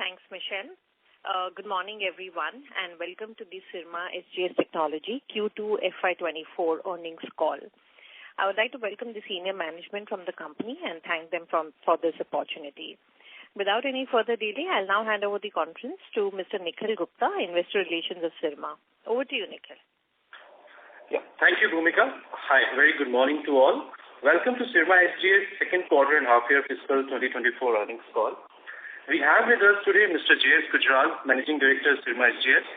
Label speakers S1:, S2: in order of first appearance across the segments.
S1: Thanks, Michelle. Good morning, everyone, and welcome to the Syrma SGS Technology Q2 FY2024 earnings call. I would like to welcome the senior management from the company and thank them for this opportunity. Without any further delay, I'll now hand over the conference to Mr. Nikhil Gupta, Investor Relations of Syrma. Over to you, Nikhil.
S2: Yeah, thank you, Bhumika. Hi, very good morning to all. Welcome to Syrma SGS second quarter and half-year fiscal 2024 earnings call. We have with us today Mr. J.S. Gujral, Managing Director, Syrma SGS,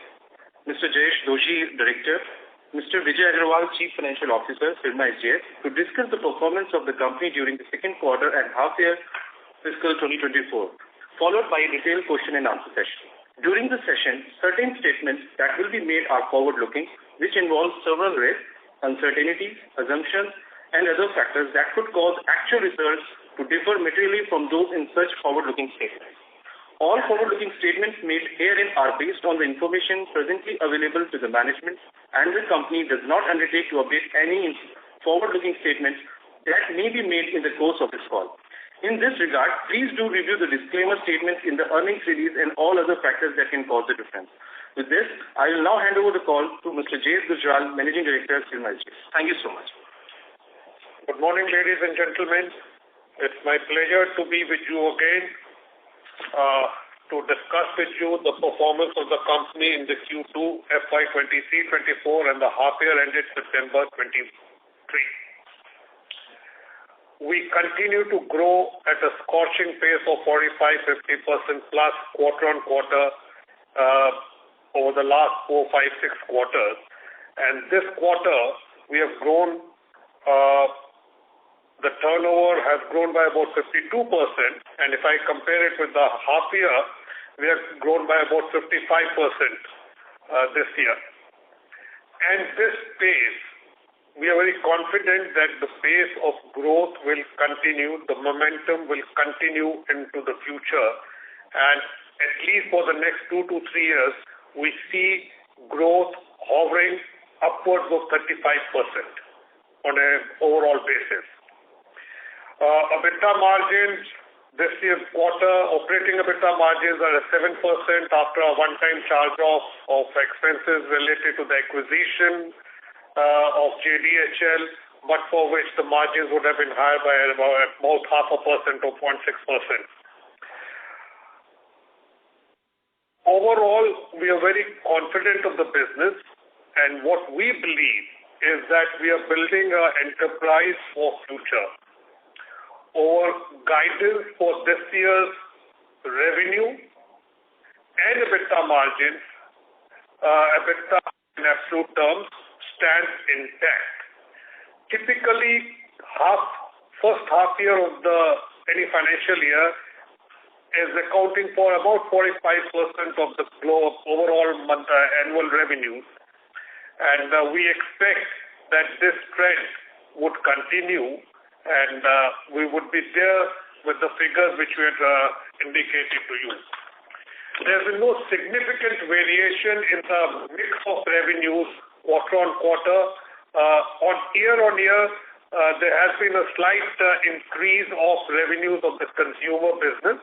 S2: Mr. Jayesh Doshi, Director, Mr. Vijay Agrawal, Chief Financial Officer, Syrma SGS, to discuss the performance of the company during the second quarter and half-year fiscal 2024, followed by a detailed question and answer session. During the session, certain statements that will be made are forward-looking, which involve several risks, uncertainties, assumptions, and other factors that could cause actual results to differ materially from those in such forward-looking statements. All forward-looking statements made herein are based on the information presently available to the management, and the company does not undertake to update any forward-looking statements that may be made in the course of this call. In this regard, please do review the disclaimer statements in the earnings release and all other factors that can cause the difference. With this, I will now hand over the call to Mr. J.S. Gujral, Managing Director, Syrma SGS. Thank you so much.
S3: Good morning, ladies and gentlemen. It's my pleasure to be with you again to discuss with you the performance of the company in the Q2 FY2023-24 and the half-year ended September 23. We continue to grow at a scorching pace of 45-50% plus quarter on quarter over the last 4, 5, 6 quarters. And this quarter, we have grown, the turnover has grown by about 52%. And if I compare it with the half year, we have grown by about 55% this year. And this pace, we are very confident that the pace of growth will continue, the momentum will continue into the future, and at least for the next 2 to 3 years, we see growth hovering upwards of 35% on an overall basis. EBITDA margins, this year's quarter, operating EBITDA margins are at 7% after a one-time charge-off of expenses related to the acquisition of JDHL, but for which the margins would have been higher by about 0.5% or 0.6%. Overall, we are very confident of the business, and what we believe is that we are building an enterprise for future. Our guidance for this year's revenue and EBITDA margins, EBITDA in absolute terms, stands intact. Typically, first half year of any financial year is accounting for about 45% of the overall annual revenues, and we expect that this trend would continue, and we would be there with the figures which we had indicated to you. There is no significant variation in the mix of revenues quarter on quarter. On year, there has been a slight increase of revenues of the consumer business,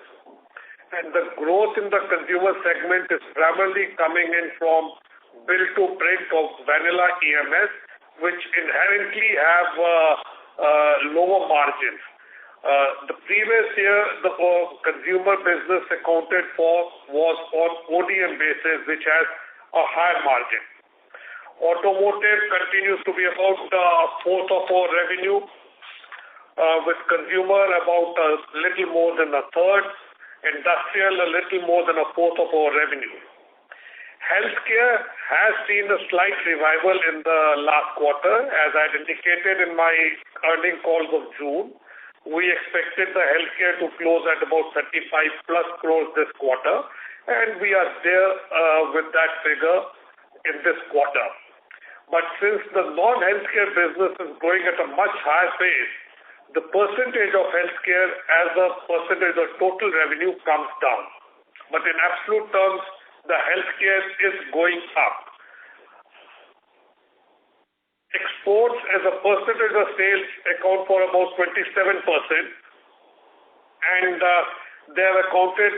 S3: and the growth in the consumer segment is primarily coming in from build-to-print of vanilla EMS, which inherently have lower margins. The previous year, the consumer business accounted for was on ODM basis, which has a higher margin. Automotive continues to be about a fourth of our revenue, with consumer about a little more than a third, industrial a little more than a fourth of our revenue. Healthcare has seen a slight revival in the last quarter. As I had indicated in my earnings calls of June, we expected the healthcare to close at about 35 plus crores this quarter, and we are there with that figure in this quarter. But since the non-healthcare business is growing at a much higher pace, the percentage of healthcare as a percentage of total revenue comes down. But in absolute terms, the healthcare is going up. Exports as a percentage of sales account for about 27%, and they have accounted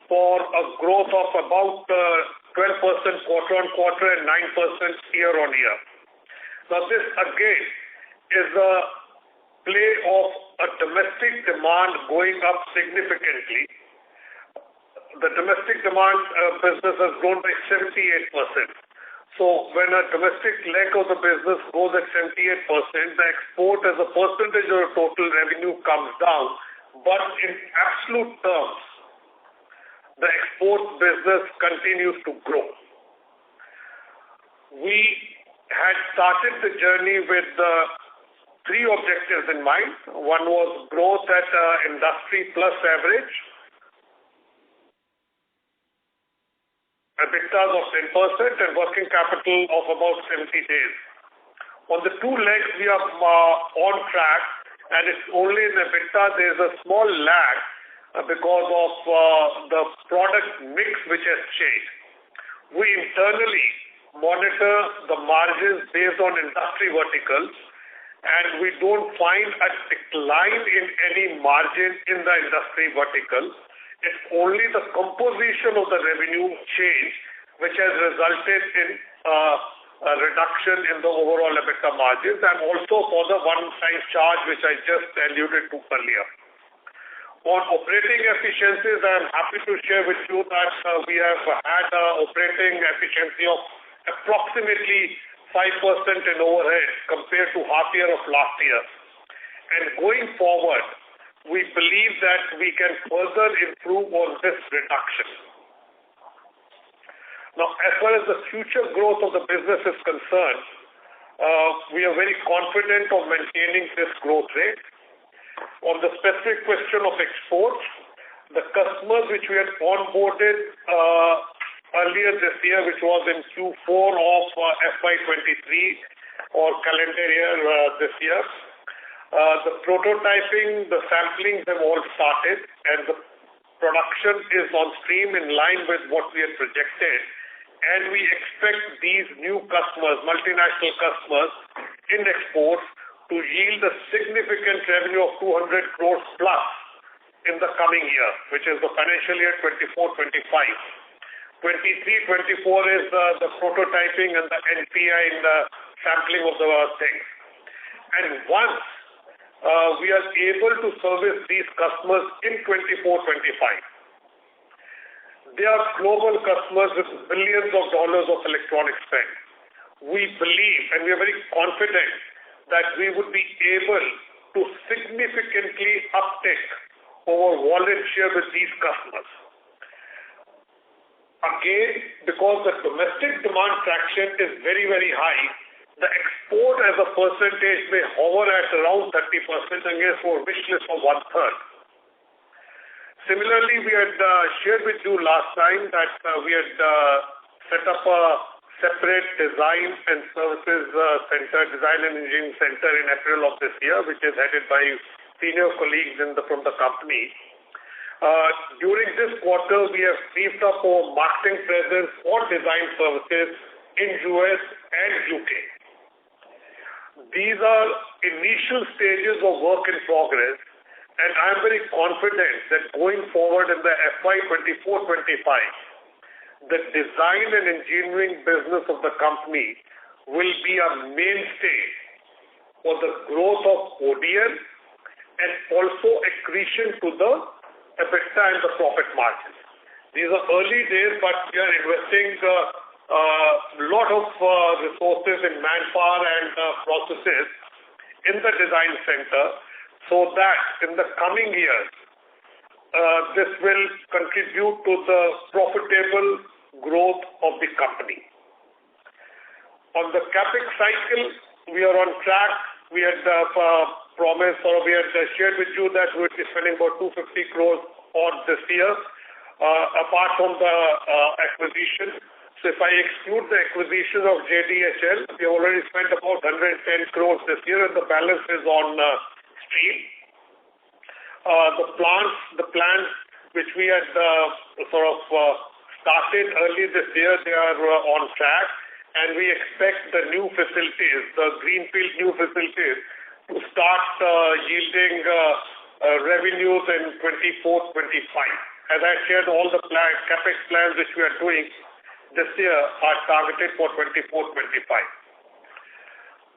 S3: for a growth of about 12% quarter-on-quarter and 9% year-on-year. Now, this again is a play of a domestic demand going up significantly. The domestic demand business has grown by 78%. So when a domestic leg of the business grows at 78%, the export as a percentage of total revenue comes down. But in absolute terms, the export business continues to grow. We had started the journey with three objectives in mind. One was growth at industry plus average, EBITDA of 10%, and working capital of about 70 days. On the two legs, we are on track, and it's only in EBITDA there's a small lag because of the product mix which has changed. We internally monitor the margins based on industry verticals, and we don't find a decline in any margin in the industry vertical. It's only the composition of the revenue change which has resulted in a reduction in the overall EBITDA margins, and also for the one-time charge which I just alluded to earlier. On operating efficiencies, I am happy to share with you that we have had operating efficiency of approximately 5% in overhead compared to half year of last year. And going forward, we believe that we can further improve on this reduction. Now, as far as the future growth of the business is concerned, we are very confident of maintaining this growth rate. On the specific question of exports, the customers which we had onboarded earlier this year, which was in Q4 of FY23 or calendar year this year, the prototyping, the samplings have all started, and the production is on stream in line with what we had projected. And we expect these new customers, multinational customers in exports, to yield a significant revenue of 200 crores plus in the coming year, which is the financial year 24-25. 23-24 is the prototyping and the NPI and the sampling of the things. And once we are able to service these customers in 24-25, they are global customers with billions of dollars of electronic spend. We believe, and we are very confident, that we would be able to significantly uptake our wallet share with these customers. Again, because the domestic demand traction is very, very high, the export as a percentage may hover at around 30% against our wish list of 1/3. Similarly, we had shared with you last time that we had set up a separate design and services center, design and engineering center in April of this year, which is headed by senior colleagues from the company. During this quarter, we have beefed up our marketing presence for design services in US and UK. These are initial stages of work in progress, and I am very confident that going forward in the FY24-25, the design and engineering business of the company will be a mainstay for the growth of ODM and also accretion to the EBITDA and the profit margins. These are early days, but we are investing a lot of resources in manpower and processes in the design center, so that in the coming years, this will contribute to the profitable growth of the company. On the capex cycle, we are on track. We had promised, or we had shared with you that we would be spending about 250 crores on this year, apart from the acquisition. So if I exclude the acquisition of JDHL, we have already spent about 110 crores this year, and the balance is on stream. The plans which we had started early this year, they are on track, and we expect the new facilities, the greenfield new facilities, to start yielding revenues in 24-25. as I shared, all the capex plans which we are doing this year are targeted for 24-25.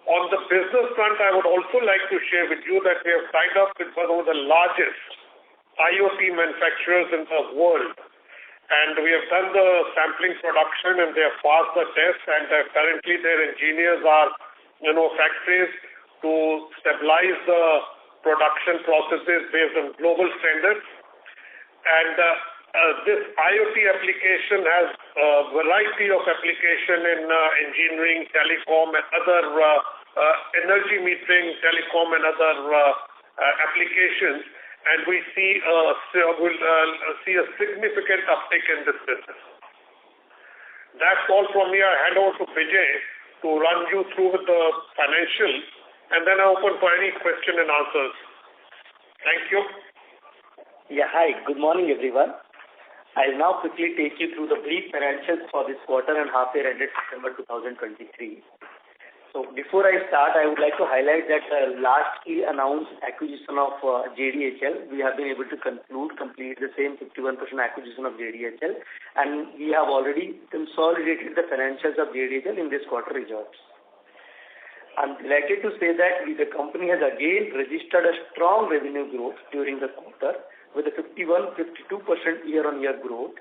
S3: On the business front, I would also like to share with you that we have signed up with one of the largest IoT manufacturers in the world, and we have done the sampling production and they have passed the test, and currently their engineers are, factories to stabilize the production processes based on global standards. And this IoT application has a variety of application in engineering, telecom, and other energy metering, telecom, and other applications. And we will see a significant uptick in this business. That's all from me. I hand over to Vijay to run you through with the financials, and then I open for any question and answers. Thank you.
S4: Yeah, hi. Good morning, everyone. I'll now quickly take you through the brief financials for this quarter and half year ended September 2023. So before I start, I would like to highlight that the lastly announced acquisition of JDHL, we have been able to complete the same 51% acquisition of JDHL, and we have already consolidated the financials of JDHL in this quarter results. I'm delighted to say that the company has again registered a strong revenue growth during the quarter with a 52% year-on-year growth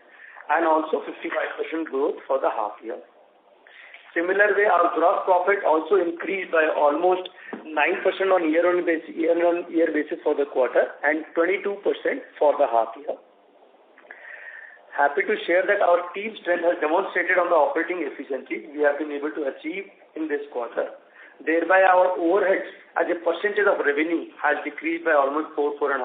S4: and also 55% growth for the half year. Similar way, our gross profit also increased by almost 9% on year-on-year basis for the quarter and 22% for the half year. Happy to share that our team strength has demonstrated on the operating efficiency we have been able to achieve in this quarter. Thereby, our overheads as a percentage of revenue has decreased by almost 4.5%.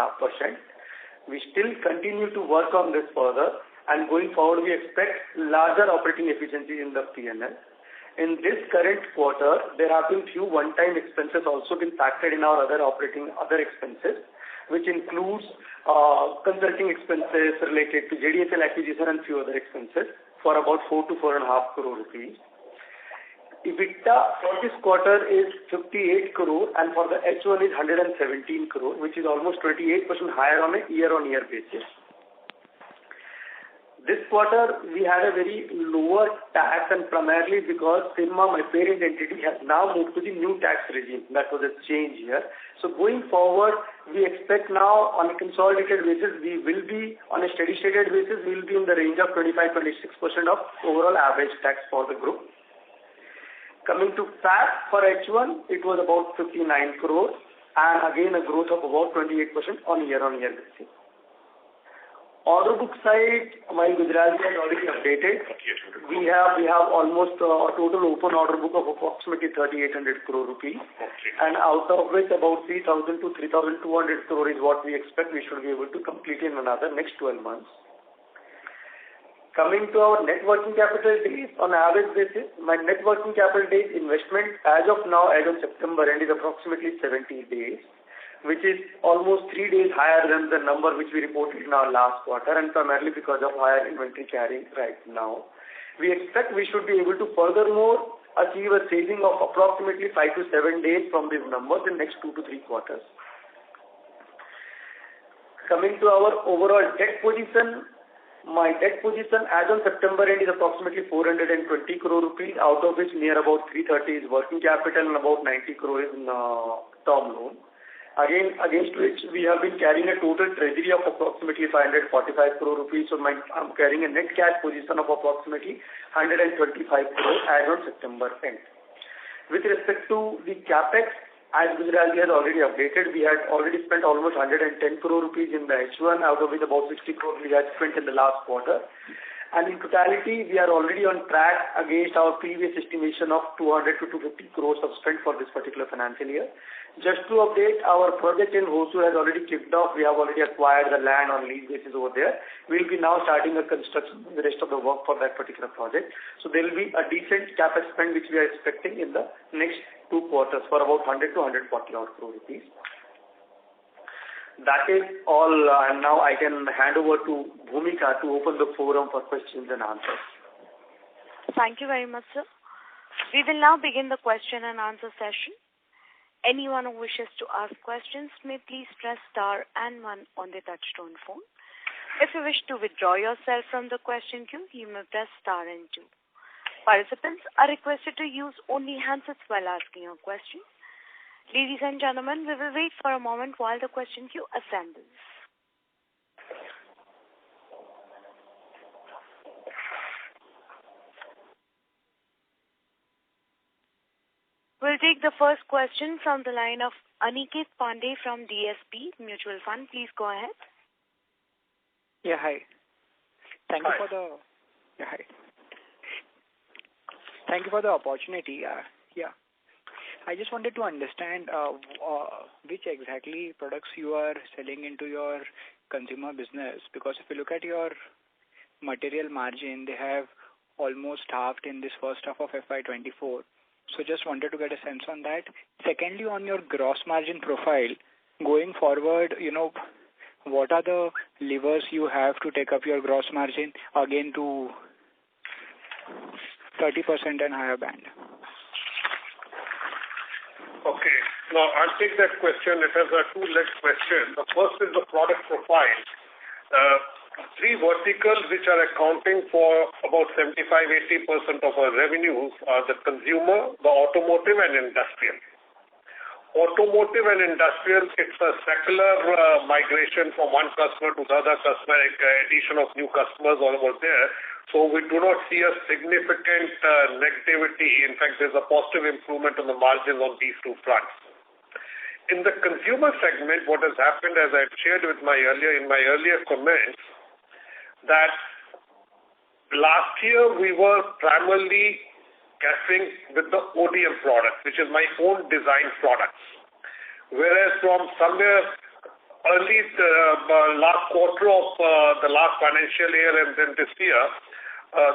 S4: We still continue to work on this further, and going forward, we expect larger operating efficiency in the P&L. In this current quarter, there have been few one-time expenses also been factored in our other expenses, which includes consulting expenses related to JDHL acquisition and few other expenses for about 4 to 4.5 crore rupees. EBITDA for this quarter is 58 crore and for the H1 is 117 crore, which is almost 28% higher on a year-on-year basis. This quarter, we had a very lower tax, and primarily because Syrma, my parent entity, has now moved to the new tax regime. That was a change here. So going forward, we expect now on a consolidated basis, we will be on a steady-stated basis, we will be in the range of 25-26% of overall average tax for the group. Coming to PAT for H1, it was about 59 crores, and again a growth of about 28% on year-on-year basis. Order book side, while Gujarati has already updated, we have almost a total open order book of approximately 3,800 crore rupees, and out of which about 3,000 to 3,200 crore is what we expect we should be able to complete in another next 12 months. Coming to our net working capital days, on average basis, my net working capital days investment as of now, as of September end, is approximately 70 days. Which is almost 3 days higher than the number which we reported in our last quarter, and primarily because of higher inventory carrying right now. We expect we should be able to furthermore achieve a saving of approximately 5 to 7 days from these numbers in next 2 to 3 quarters. Coming to our overall debt position, my debt position as on September end is approximately 420 crore rupees, out of which near about 330 is working capital and about 90 crore is term loan. Again, against which we have been carrying a total treasury of approximately 545 crore rupees. So I'm carrying a net cash position of approximately 125 crore as on September end. With respect to the capex, as Gujarati has already updated, we had already spent almost 110 crore rupees in the H1, out of which about 60 crore we had spent in the last quarter. And in totality, we are already on track against our previous estimation of 200 to 250 crores of spend for this particular financial year. Just to update, our project in Hosur has already kicked off. We have already acquired the land on lease basis over there. We'll be now starting the construction, the rest of the work for that particular project. So there will be a decent capex spend which we are expecting in the next 2 quarters for about 100 to 140 crore rupees. That is all, and now I can hand over to Bhumika to open the forum for questions and answers.
S5: Thank you very much, sir. We will now begin the question and answer session. Anyone who wishes to ask questions may please press star and 1 on the touchtone phone. If you wish to withdraw yourself from the question queue, you may press star and 2. Participants are requested to use only handsets while asking a question. Ladies and gentlemen, we will wait for a moment while the question queue assembles. We'll take the first question from the line of Aniket Pandey from DSP Mutual Fund. Please go ahead.
S6: Yeah, hi. Thank you for the opportunity. I just wanted to understand which exactly products you are selling into your consumer business, because if you look at your material margin, they have almost halved in this first half of FY24. So just wanted to get a sense on that. Secondly, on your gross margin profile, going forward, what are the levers you have to take up your gross margin again to 30% and higher band?
S3: Okay. Now, I'll take that question. It has a two-leg question. The first is the product profile. Three verticals which are accounting for about 75-80% of our revenues are the consumer, the automotive, and industrial. Automotive and industrial, it's a secular migration from one customer to the other customer, addition of new customers all over there. So we do not see a significant negativity. In fact, there's a positive improvement on the margins on these two fronts. In the consumer segment, what has happened, as I shared in my earlier comments, that last year we were primarily catering with the ODM products, which is my own design products. Whereas from somewhere early the last quarter of the last financial year and then this year,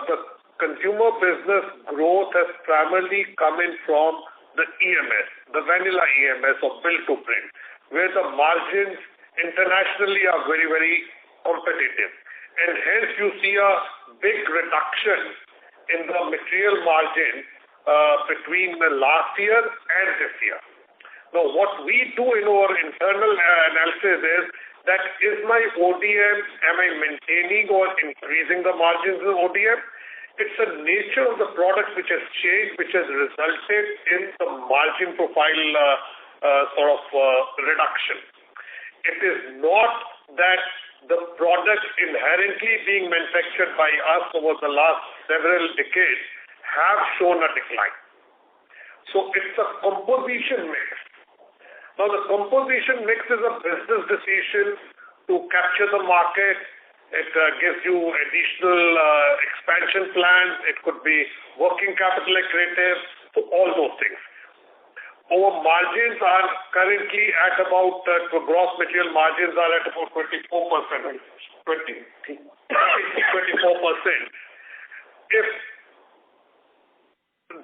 S3: the consumer business growth has primarily come in from the EMS, the vanilla EMS or build to print, where the margins internationally are very, very competitive. And hence you see a big reduction in the material margin between the last year and this year. Now, what we do in our internal analysis is that is my ODM, am I maintaining or increasing the margins of ODM? It's the nature of the product which has changed, which has resulted in the margin profile reduction. It is not that the products inherently being manufactured by us over the last several decades have shown a decline. So it's a composition mix. Now the composition mix is a business decision to capture the market. It gives you additional expansion plans. It could be working capital accretive, so all those things. Our margins are currently at about, gross material margins are at about 24%. 24%. If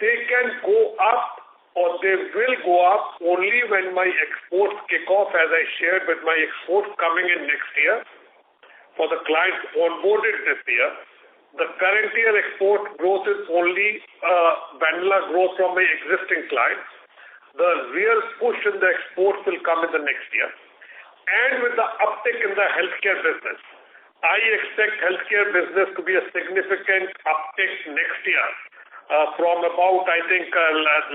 S3: they can go up or they will go up only when my exports kick off, as I shared with my exports coming in next year, for the clients onboarded this year. The current year export growth is only vanilla growth from my existing clients. The real push in the exports will come in the next year. And with the uptick in the healthcare business, I expect healthcare business to be a significant uptick next year. From about, I think,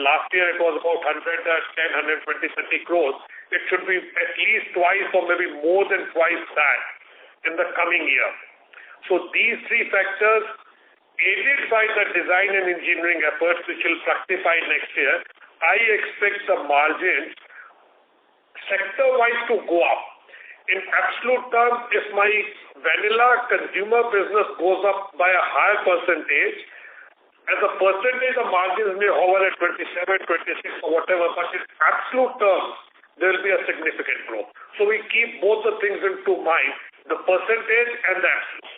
S3: last year it was about 110, 120, 30 crores. It should be at least twice or maybe more than twice that in the coming year. So these three factors, aided by the design and engineering efforts which will fructify next year, I expect the margins sector-wise to go up. In absolute terms, if my vanilla consumer business goes up by a higher percentage, as a percentage, the margins may hover at 27, 26 or whatever, but in absolute terms, there will be a significant growth. So we keep both the things into mind, the percentage and the absolute.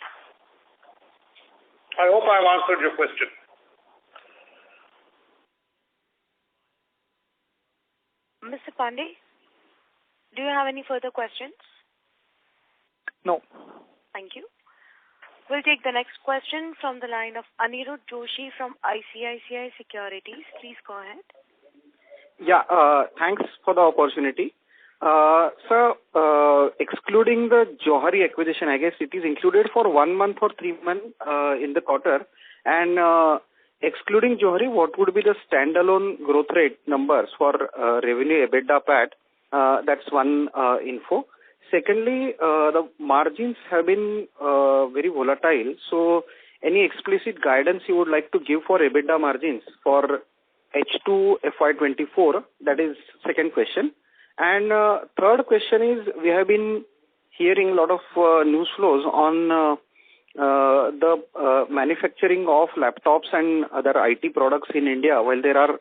S3: I hope I have answered your question.
S5: Mr. Pandey, do you have any further questions?
S6: No.
S5: Thank you. We'll take the next question from the line of Anirudh Joshi from ICICI Securities. Please go ahead.
S7: Yeah, thanks for the opportunity. Sir, excluding the Johari acquisition, I guess it is included for 1 month or 3 months in the quarter. And excluding Johari, what would be the standalone growth rate numbers for revenue, EBITDA, PAT? That's one info. Secondly, the margins have been very volatile. So any explicit guidance you would like to give for EBITDA margins for H2 FY24? That is second question. And third question is, we have been hearing a lot of news flows on the manufacturing of laptops and other IT products in India. While there are,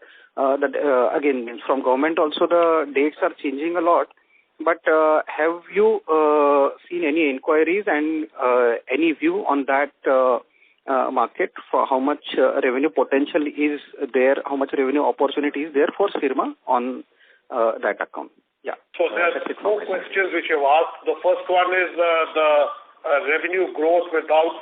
S7: again, from government also the dates are changing a lot. But have you seen any inquiries and any view on that market for how much revenue potential is there, how much revenue opportunity is there for Syrma on that account? Yeah.
S3: So there are four questions which you've asked. The first one is the revenue growth without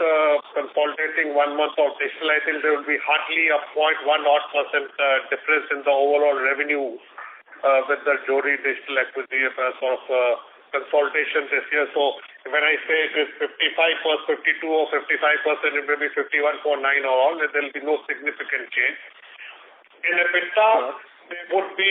S3: consolidating 1 month of digital. I think there will be hardly a 0.1% difference in the overall revenue with the Johari digital acquisition sort of consolidation this year. So when I say it is 55 plus 52 or 55%, it will be 51.9 or all. There will be no significant change. In EBITDA, there would be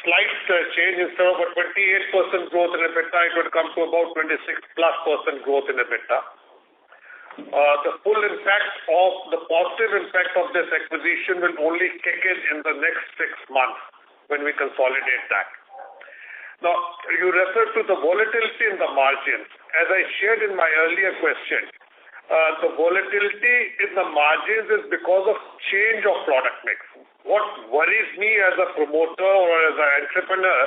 S3: slight change. Instead of a 28% growth in EBITDA, it would come to about 26+% growth in EBITDA. The full impact of the positive impact of this acquisition will only kick in the next 6 months when we consolidate that. Now, you refer to the volatility in the margins. As I shared in my earlier question, the volatility in the margins is because of change of product mix. What worries me as a promoter or as an entrepreneur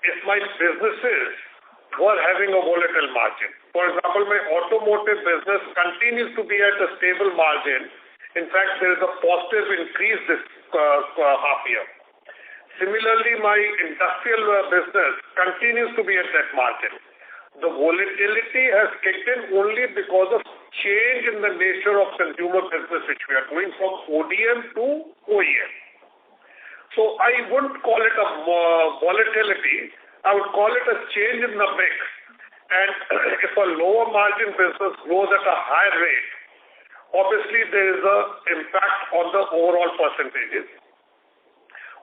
S3: is my businesses were having a volatile margin. For example, my automotive business continues to be at a stable margin. In fact, there is a positive increase this half year. Similarly, my industrial business continues to be at that margin. The volatility has kicked in only because of change in the nature of consumer business which we are doing from ODM to OEM. So I wouldn't call it a volatility. I would call it a change in the mix. And if a lower margin business grows at a higher rate, obviously there is an impact on the overall percentages.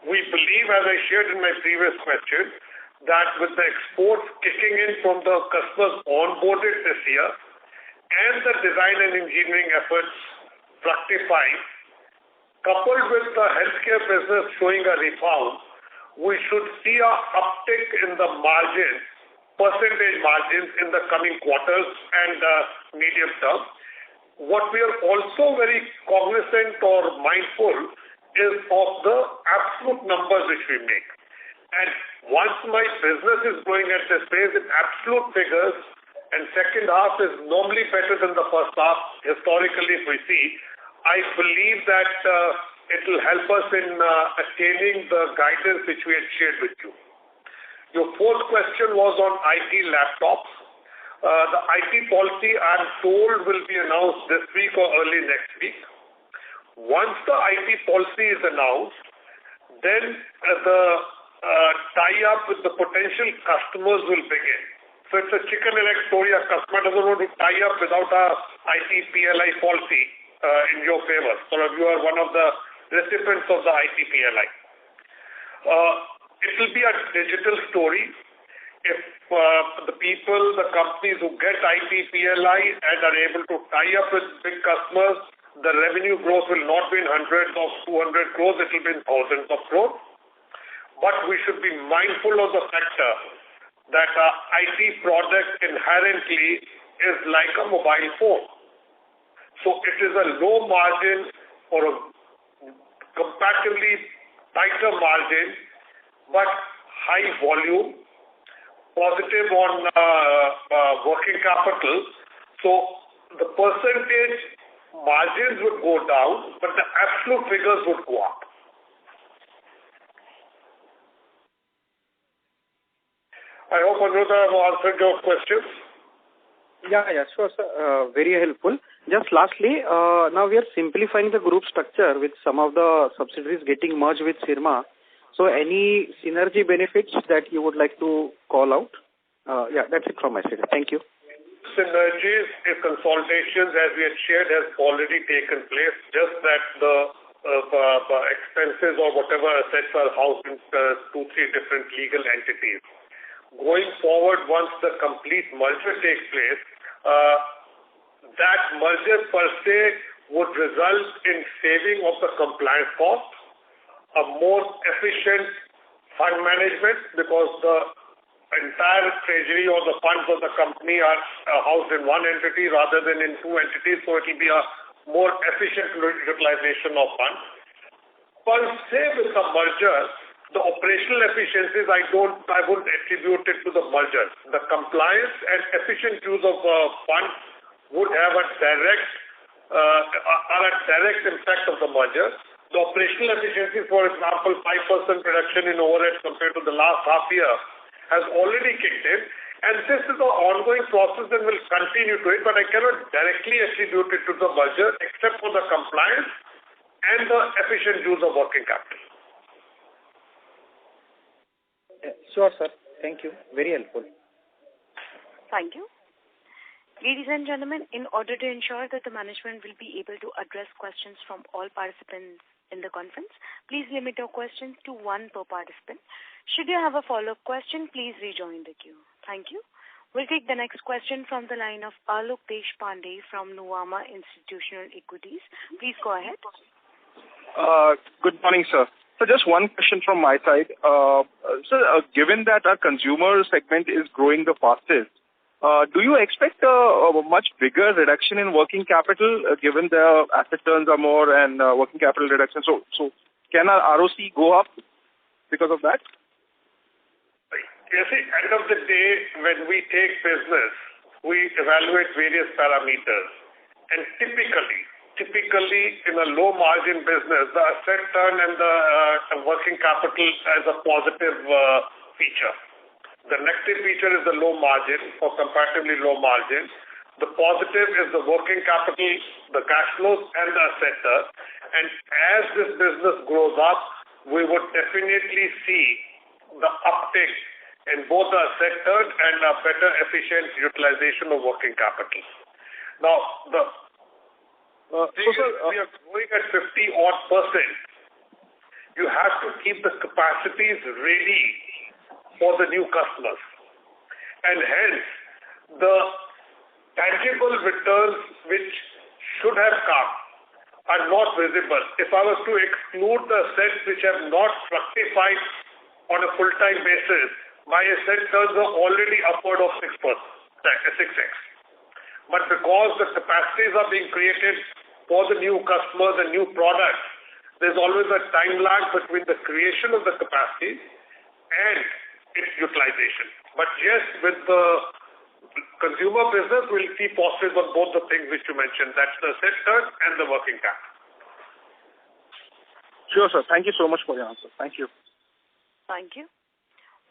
S3: We believe, as I shared in my previous question, that with the exports kicking in from the customers onboarded this year and the design and engineering efforts fructifying, coupled with the healthcare business showing a rebound, we should see an uptick in the margins, percentage margins in the coming quarters and medium term. What we are also very cognizant or mindful is of the absolute numbers which we make. And once my business is growing at this pace in absolute figures, and second half is normally better than the first half, historically if we see, I believe that it will help us in attaining the guidance which we had shared with you. Your fourth question was on IT laptops. The IT policy, I'm told, will be announced this week or early next week. Once the IT policy is announced, then the tie-up with the potential customers will begin. So it's a chicken and egg story. A customer doesn't want to tie up without a IT PLI policy in your favor. So you are one of the recipients of the IT PLI. It will be a digital story. If the people, the companies who get IT PLI and are able to tie up with big customers, the revenue growth will not be in hundreds of 200 crores, it will be in thousands of crores. But we should be mindful of the factor that our IT product inherently is like a mobile phone. So it is a low margin or a comparatively tighter margin, but high volume, positive on working capital. So the percentage margins would go down, but the absolute figures would go up. I hope, Aniruddha, I have answered your questions.
S7: Yeah, sure, sir. Very helpful. Just lastly, now we are simplifying the group structure with some of the subsidiaries getting merged with Syrma. So any synergy benefits that you would like to call out? Yeah, that's it from my side. Thank you.
S3: Synergies, consolidations, as we had shared, has already taken place. Just that the expenses or whatever assets are housed in 2-3 different legal entities. Going forward, once the complete merger takes place, that merger per se would result in saving of the compliance cost, a more efficient fund management, because the entire treasury or the funds of the company are housed in one entity rather than in 2 entities, so it will be a more efficient utilization of funds. Per se, with the merger, the operational efficiencies I wouldn't attribute it to the merger. The compliance and efficient use of funds would have a direct impact of the merger. The operational efficiency, for example, 5% reduction in overhead compared to the last half year, has already kicked in, and this is an ongoing process and will continue to it, but I cannot directly attribute it to the merger except for the compliance and the efficient use of working capital.
S7: Sure, sir. Thank you. Very helpful.
S5: Thank you. Ladies and gentlemen, in order to ensure that the management will be able to address questions from all participants in the conference, please limit your questions to 1 per participant. Should you have a follow-up question, please rejoin the queue. Thank you. We'll take the next question from the line of Alok Deshpande from Nuvama Institutional Equities. Please go ahead.
S8: Good morning, sir. So just one question from my side. Given that our consumer segment is growing the fastest, do you expect a much bigger reduction in working capital given the asset turns are more and working capital reduction? So can our ROC go up because of that?
S3: You see, end of the day, when we take business, we evaluate various parameters. And typically in a low margin business, the asset turn and the working capital as a positive feature. The negative feature is the low margin or comparatively low margin. The positive is the working capital, the cash flows, and the asset turn. And as this business grows up, we would definitely see the uptick in both the asset turn and a better efficient utilization of working capital. Now, we are growing at 50-odd%. You have to keep the capacities ready for the new customers. And hence, the tangible returns which should have come are not visible. If I was to exclude the assets which have not fructified on a full-time basis, my asset turns are already upward of 6x. But because the capacities are being created for the new customers and new products, there's always a time lag between the creation of the capacity and its utilization. But yes, with the consumer business, we'll see positives on both the things which you mentioned. That's the asset turn and the working capital.
S8: Sure, sir. Thank you so much for your answer. Thank you.
S5: Thank you.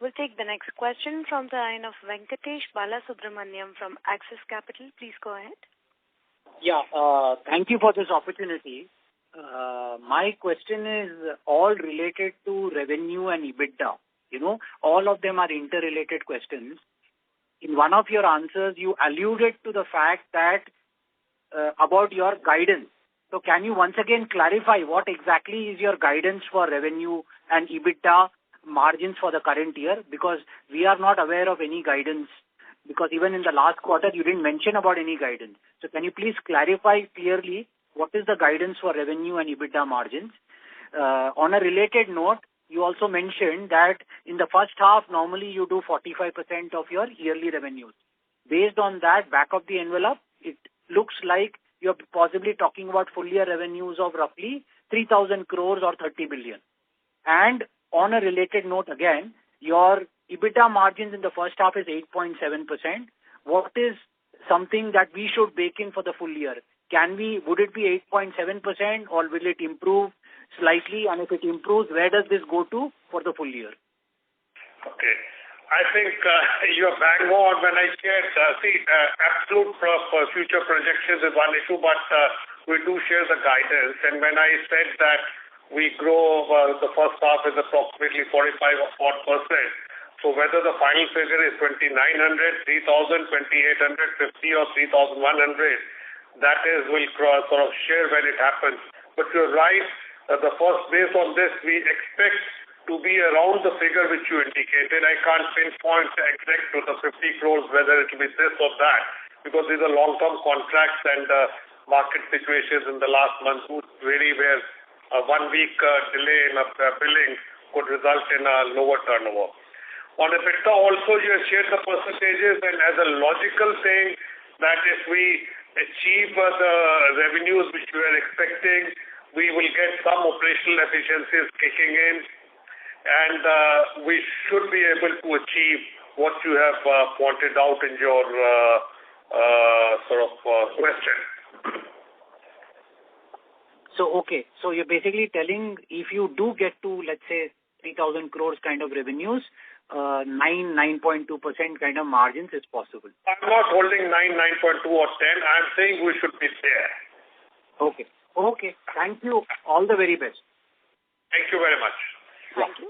S5: We'll take the next question from the line of Venkatesh Balasubramaniam from Axis Capital. Please go ahead.
S9: Yeah, thank you for this opportunity. My question is all related to revenue and EBITDA. You know, all of them are interrelated questions. In one of your answers, you alluded to the fact that about your guidance. So can you once again clarify what exactly is your guidance for revenue and EBITDA margins for the current year? Because we are not aware of any guidance, because even in the last quarter, you didn't mention about any guidance. So can you please clarify clearly what is the guidance for revenue and EBITDA margins? On a related note, you also mentioned that in the first half, normally you do 45% of your yearly revenues. Based on that, back of the envelope, it looks like you're possibly talking about full year revenues of roughly 3,000 crores or 30 billion. And on a related note again, your EBITDA margins in the first half is 8.7%. What is something that we should bake in for the full year? Would it be 8.7% or will it improve slightly? And if it improves, where does this go to for the full year?
S3: Okay. I think you're bang on when I shared, absolute future projections is one issue, but we do share the guidance. And when I said that we grow, the first half is approximately 45 odd percent. So whether the final figure is 2,900, 3,000, 2,850 or 3,100, that is, will sort of share when it happens. But you're right, the first based on this, we expect to be around the figure which you indicated. I can't pinpoint exact to the 50 crores whether it will be this or that, because these are long-term contracts and market situations in the last month would vary, where a 1 week delay in a billing could result in a lower turnover. On EBITDA also, you have shared the percentages, and as a logical thing that if we achieve the revenues which we are expecting, we will get some operational efficiencies kicking in, and we should be able to achieve what you have pointed out in your question.
S9: So, okay. So you're basically telling if you do get to, let's say, 3,000 crores kind of revenues, 9.2% kind of margins is possible.
S3: I'm not holding 9.2 or 10. I'm saying we should be there.
S9: Okay. Okay. Thank you. All the very best.
S3: Thank you very much.
S5: Thank you.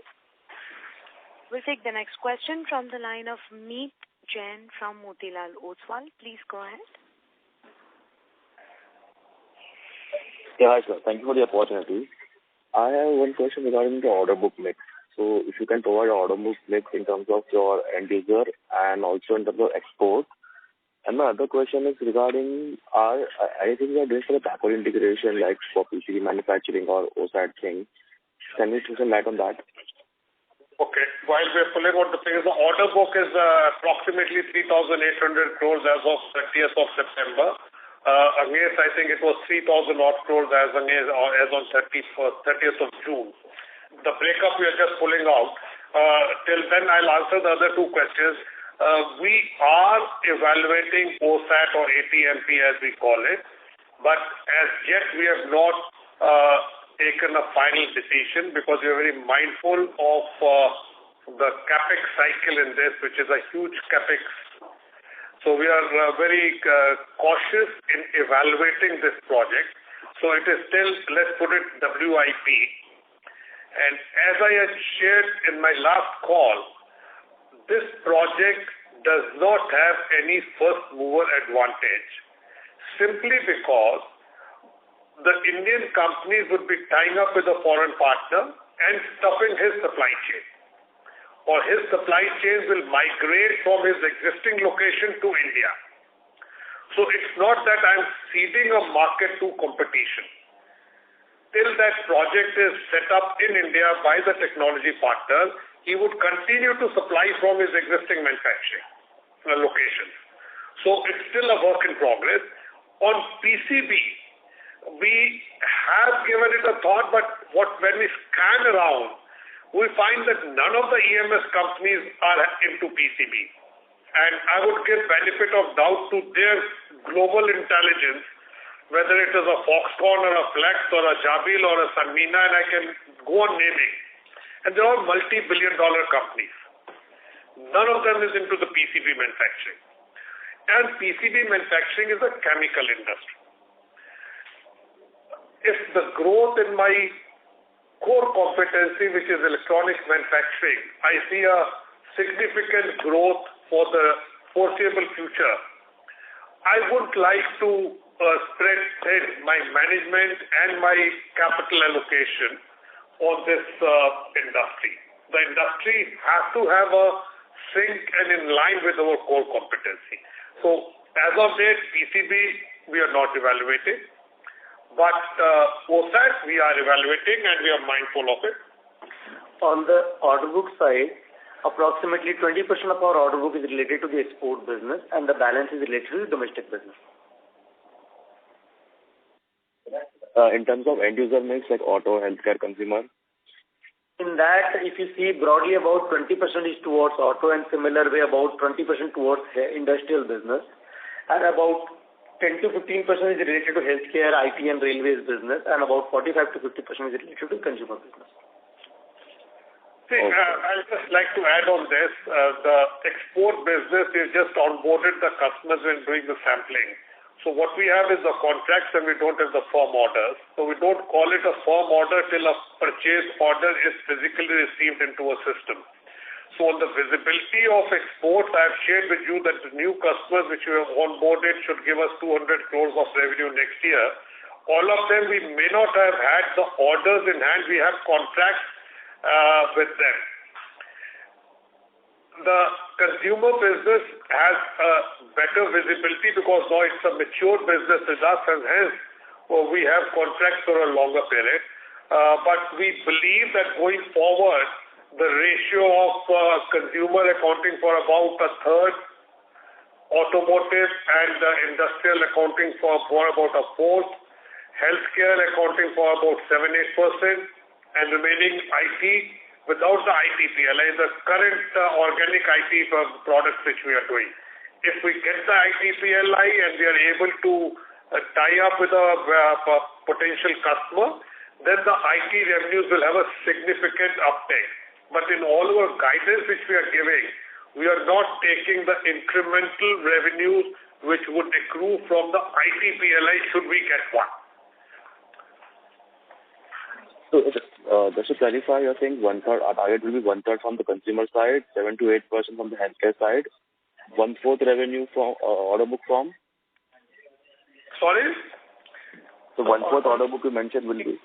S5: We'll take the next question from the line of Meet Jain from Motilal Oswal. Please go ahead.
S10: Yeah, hi sir. Thank you for the opportunity. I have one question regarding the order book mix. So if you can provide an order book mix in terms of your end user and also in terms of export. And my other question is regarding anything you are doing for the backward integration, like for PCB manufacturing or OSAT thing. Can you throw some light on that?
S3: Okay. While we're pulling out the figures, the order book is approximately 3,800 crores as of 30th of September. Against, I think it was 3,000 odd crores as on 30th of June. The breakup we are just pulling out. Till then, I'll answer the other two questions. We are evaluating OSAT or ATMP as we call it, but as yet we have not taken a final decision because we are very mindful of the capex cycle in this, which is a huge capex. So we are very cautious in evaluating this project. So it is still, let's put it, WIP. And as I had shared in my last call, this project does not have any first mover advantage, simply because the Indian companies would be tying up with a foreign partner and stuffing his supply chain. Or his supply chain will migrate from his existing location to India. So it's not that I'm ceding a market to competition. Till that project is set up in India by the technology partner, he would continue to supply from his existing manufacturing locations. So it's still a work in progress. On PCB, we have given it a thought, but when we scan around, we find that none of the EMS companies are into PCB. And I would give benefit of doubt to their global intelligence, whether it is a Foxconn or a Flex or a Jabil or a Sanmina, and I can go on naming. And they're all multi-billion-dollar companies. None of them is into the PCB manufacturing. And PCB manufacturing is a chemical industry. If the growth in my core competency, which is electronics manufacturing, I see a significant growth for the foreseeable future. I would like to spread my management and my capital allocation on this industry. The industry has to have a sync and in line with our core competency. So as of date, PCB we are not evaluating. But OSAT we are evaluating and we are mindful of it.
S4: On the order book side, approximately 20% of our order book is related to the export business and the balance is related to the domestic business.
S10: In terms of end user mix like auto, healthcare, consumer?
S4: In that, if you see broadly about 20% is towards auto and similar way about 20% towards industrial business and about 10 to 15% is related to healthcare, IT and railways business, and about 45 to 50% is related to consumer business.
S3: See, I'd just like to add on this. The export business is just onboarded the customers when doing the sampling. So what we have is the contracts and we don't have the firm orders. So we don't call it a firm order till a purchase order is physically received into a system. So on the visibility of exports, I have shared with you that the new customers which we have onboarded should give us 200 crores of revenue next year. All of them we may not have had the orders in hand. We have contracts with them. The consumer business has a better visibility because now it's a mature business with us, and hence we have contracts for a longer period. But we believe that going forward, the ratio of consumer accounting for about a third, automotive and industrial accounting for about a fourth, healthcare accounting for about 7-8%, and remaining IT without the IT PLI, the current organic IT products which we are doing. If we get the IT PLI and we are able to tie up with a potential customer, then the IT revenues will have a significant uptake. But in all our guidance which we are giving, we are not taking the incremental revenues which would accrue from the IT PLI should we get one.
S10: So just to clarify, you're saying our target will be 1/3 from the consumer side, 7 to 8% from the healthcare side, 1/4 revenue from order book from?
S3: Sorry?
S10: So 1/4 order book you mentioned will be?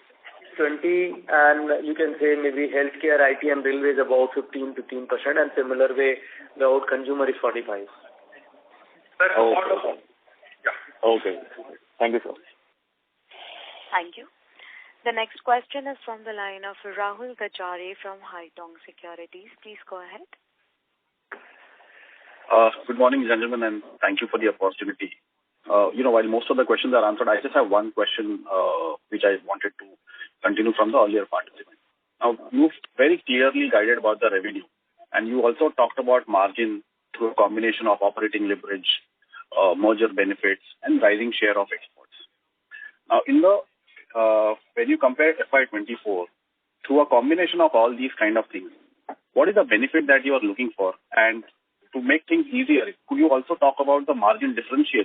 S4: 20, and you can say maybe healthcare, IT and railways about 15%, and similar way, the out consumer is 45.
S3: That's order book. Yeah.
S10: Okay. Thank you, sir.
S5: Thank you. The next question is from the line of Rahul Gajare from Haitong Securities. Please go ahead.
S11: Good morning, gentlemen, and thank you for the opportunity. While most of the questions are answered, I just have one question which I wanted to continue from the earlier participant. Now, you've very clearly guided about the revenue, and you also talked about margin through a combination of operating leverage, merger benefits, and rising share of exports. Now, when you compare FY24, through a combination of all these kind of things, what is the benefit that you are looking for? And to make things easier, could you also talk about the margin differential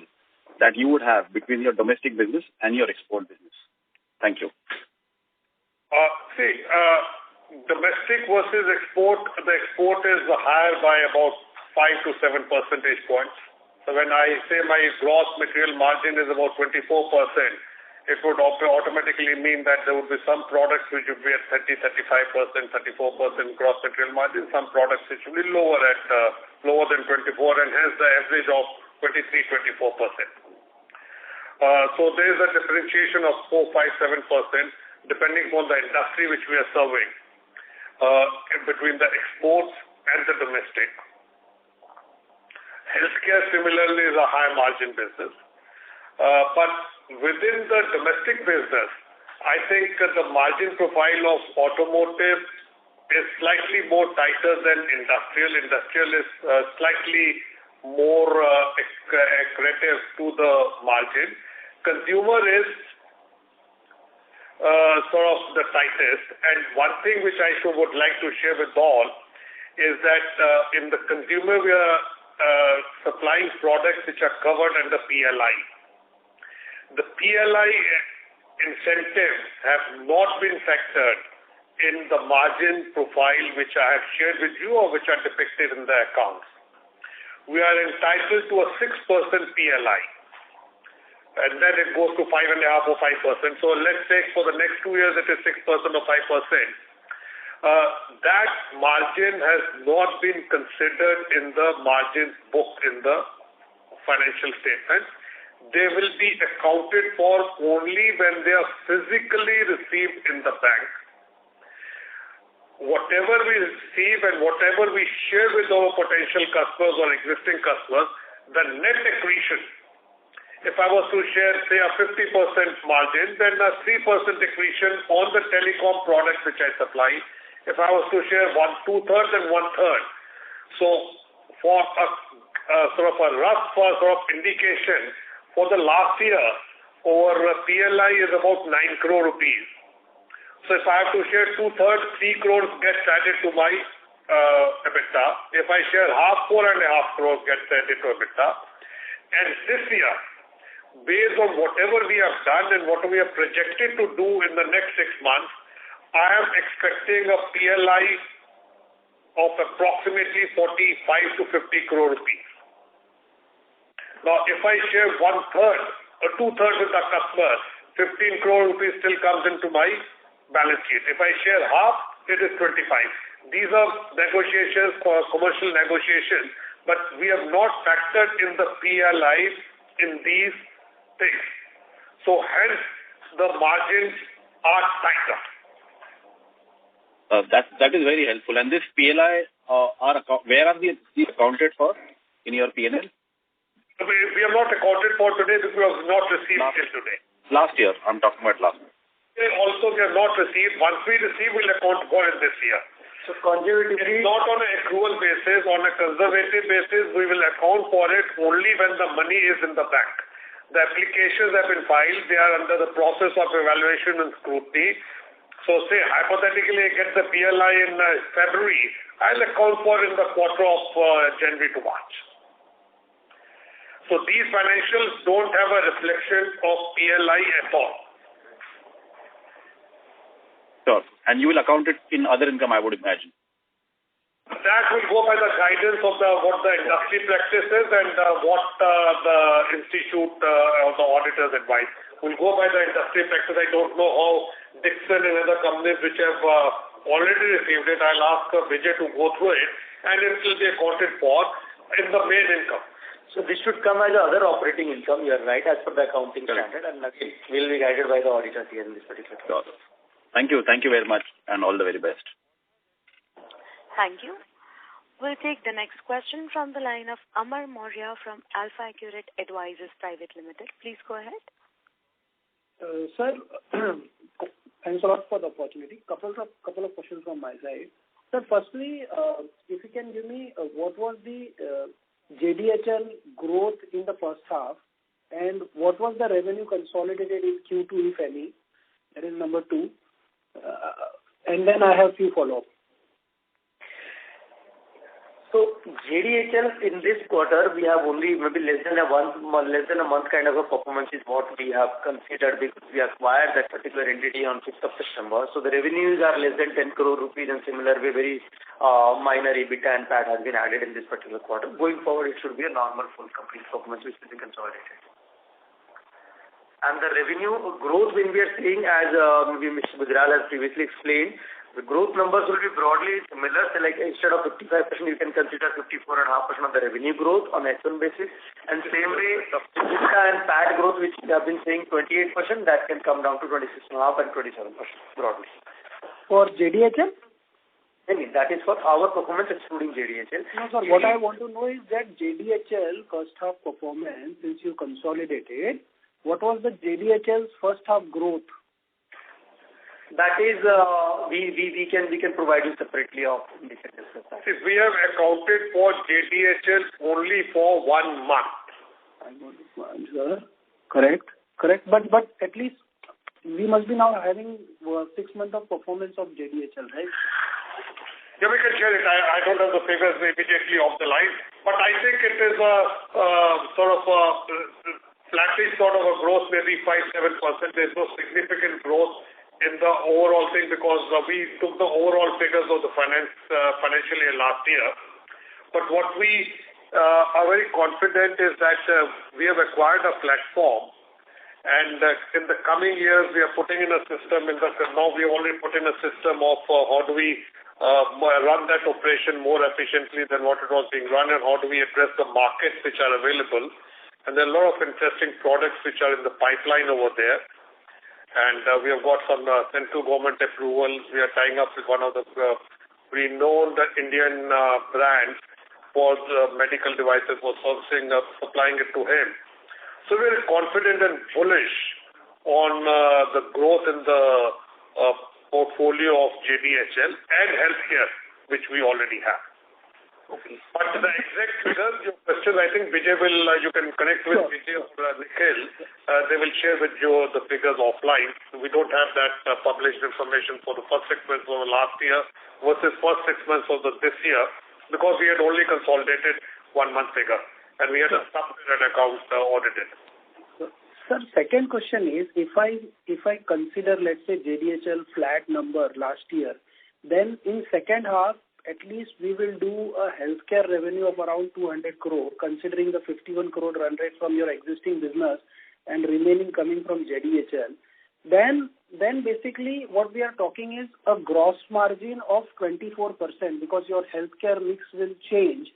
S11: that you would have between your domestic business and your export business? Thank you.
S3: Domestic versus export, the export is higher by about 5 to 7 percentage points. So when I say my gross material margin is about 24%, it would automatically mean that there would be some products which would be at 30, 35%, 34% gross material margin, some products which will be lower than 24, and hence the average of 23-24%. So there is a differentiation of 4, 5, 7% depending on the industry which we are serving in between the exports and the domestic. Healthcare similarly is a high margin business. But within the domestic business, I think the margin profile of automotive is slightly more tighter than industrial. Industrial is slightly more accretive to the margin. Consumer is sort of the tightest. And one thing which I would like to share with all is that in the consumer we are supplying products which are covered under PLI. The PLI incentives have not been factored in the margin profile which I have shared with you or which are depicted in the accounts. We are entitled to a 6% PLI, and then it goes to 5.5 or 5%. So let's say for the next 2 years it is 6% or 5%. That margin has not been considered in the margins booked in the financial statements. They will be accounted for only when they are physically received in the bank. Whatever we receive and whatever we share with our potential customers or existing customers, the net accretion, if I was to share, say, a 50% margin, then a 3% accretion on the telecom products which I supply. If I was to share 2/3 and 1/3. So for a sort of a rough sort of indication, for the last year, our PLI is about 9 crore rupees. So if I have to share 2/3, 3 crores gets added to my EBITDA. If I share half, 4.5 crores gets added to EBITDA. And this year, based on whatever we have done and what we have projected to do in the next 6 months, I am expecting a PLI of approximately 45 to 50 crore rupees. Now, if I share 1/3 or 2/3 with the customer, 15 crore rupees still comes into my balance sheet. If I share half, it is 25. These are negotiations for commercial negotiations, but we have not factored in the PLI in these things. So hence, the margins are tighter.
S11: That is very helpful. And this PLI, where are these accounted for in your P&L?
S3: We have not accounted for today because we have not received till today.
S11: Last year, I'm talking about last year.
S3: Also, we have not received. Once we receive, we'll account for it this year.
S4: So conservatively,
S3: it's not on an accrual basis. On a conservative basis, we will account for it only when the money is in the bank. The applications have been filed. They are under the process of evaluation and scrutiny. So say hypothetically I get the PLI in February, I'll account for in the quarter of January to March. So these financials don't have a reflection of PLI at all.
S11: Sure. And you will account it in other income, I would imagine.
S3: That will go by the guidance of what the industry practices and what the institute or the auditors advise. We'll go by the industry practice. I don't know how Dixon and other companies which have already received it. I'll ask Vijay to go through it, and it will be accounted for in the main income.
S4: So this should come as other operating income, you are right, as per the accounting standard, and it will be guided by the auditors here in this particular case.
S11: Sure. Thank you very much, and all the very best.
S5: Thank you. We'll take the next question from the line of Amar Maurya from Alpha Accurate Advisors Private Limited. Please go ahead.
S12: Sir, thanks a lot for the opportunity. Couple of questions from my side. Sir, firstly, if you can give me what was the JDHL growth in the first half, and what was the revenue consolidated in Q2, if any? That is number 2. And then I have few follow-up.
S4: So JDHL in this quarter, we have only maybe less than a month kind of a performance is what we have considered, because we acquired that particular entity on 5th of September. So the revenues are less than 10 crore rupees, and similarly very minor EBITDA and PAT has been added in this particular quarter. Going forward, it should be a normal full complete performance which will be consolidated. And the revenue growth, when we are seeing, as maybe Mr. Gujral has previously explained, the growth numbers will be broadly similar. So like instead of 55%, you can consider 54.5% of the revenue growth on H1 basis. And same way, EBITDA and PAT growth, which we have been saying 28%, that can come down to 26.5% and 27% broadly.
S12: For JDHL?
S4: That is for our performance excluding JDHL.
S12: No, sir. What I want to know is that JDHL first half performance, since you consolidated, what was the JDHL's first half growth?
S4: That is, we can provide you separately of this.
S3: If we have accounted for JDHL only for 1 month.
S12: I got it, sir. Correct. But at least we must be now having 6 months of performance of JDHL, right?
S3: Yeah, we can share it. I don't have the figures immediately off the line, but I think it is a sort of a flattish sort of a growth, maybe 5-7%. There's no significant growth in the overall thing because we took the overall figures of the financial year last year. But what we are very confident is that we have acquired a platform, and in the coming years we are putting in a system. Now we have already put in a system of how do we run that operation more efficiently than what it was being run, and how do we address the markets which are available. And there are a lot of interesting products which are in the pipeline over there. And we have got some central government approvals. We are tying up with one of the renowned Indian brands for the medical devices, for supplying it to him. So we are confident and bullish on the growth in the portfolio of JDHL and healthcare, which we already have.
S4: Okay.
S3: But the exact figures, your question, I think Vijay will, you can connect with Vijay or Nikhil. They will share with you the figures offline. We don't have that published information for the first 6 months of last year versus first 6 months of this year, because we had only consolidated 1 month figure and we had a separate account audited.
S12: Sir, second question is, if I consider, let's say, JDHL flat number last year, then in second half, at least we will do a healthcare revenue of around 200 crore, considering the 51 crore run rate from your existing business and remaining coming from JDHL. Then basically what we are talking is a gross margin of 24% because your healthcare mix will change.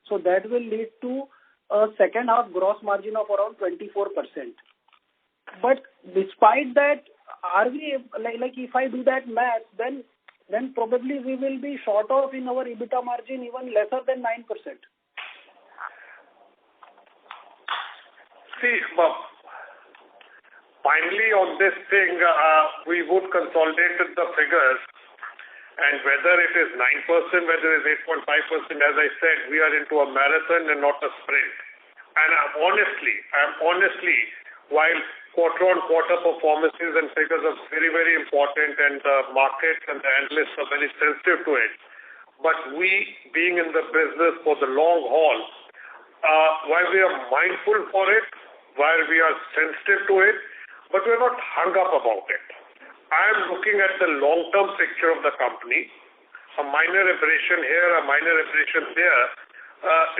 S12: So that will lead to a second half gross margin of around 24%. But despite that, are we like if I do that math, then probably we will be short of in our EBITDA margin even lesser than 9%.
S3: See, finally on this thing, we would consolidate the figures, and whether it is 9%, whether it is 8.5%, as I said, we are into a marathon and not a sprint. And I'm honestly, while quarter-on-quarter performances and figures are very, very important, and the market and the analysts are very sensitive to it, but we, being in the business for the long haul, while we are mindful for it, while we are sensitive to it, but we're not hung up about it. I am looking at the long-term picture of the company. A minor aberration here, a minor aberration there,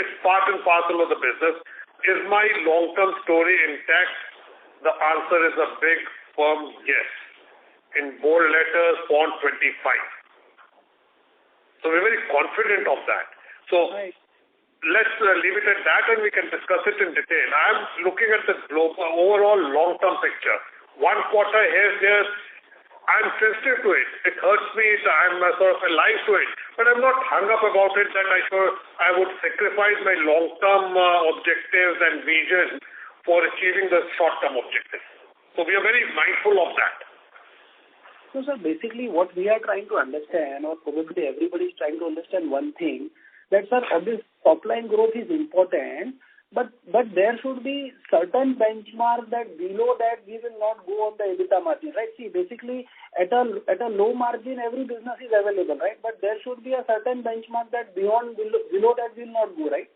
S3: it's part and parcel of the business. Is my long-term story intact? The answer is a big, firm yes. In bold letters, font 25. So we're very confident of that. So let's leave it at that and we can discuss it in detail. I'm looking at the global, overall long-term picture. One quarter here, there, I'm sensitive to it. It hurts me. I'm sort of alive to it. But I'm not hung up about it that I would sacrifice my long-term objectives and vision for achieving the short-term objectives. So we are very mindful of that.
S12: So, sir, basically what we are trying to understand, or probably everybody is trying to understand one thing, that, sir, obviously top-line growth is important, but there should be certain benchmark that below that we will not go on the EBITDA margin, right? See, basically at a low margin, every business is available, right? But there should be a certain benchmark that below that will not go, right?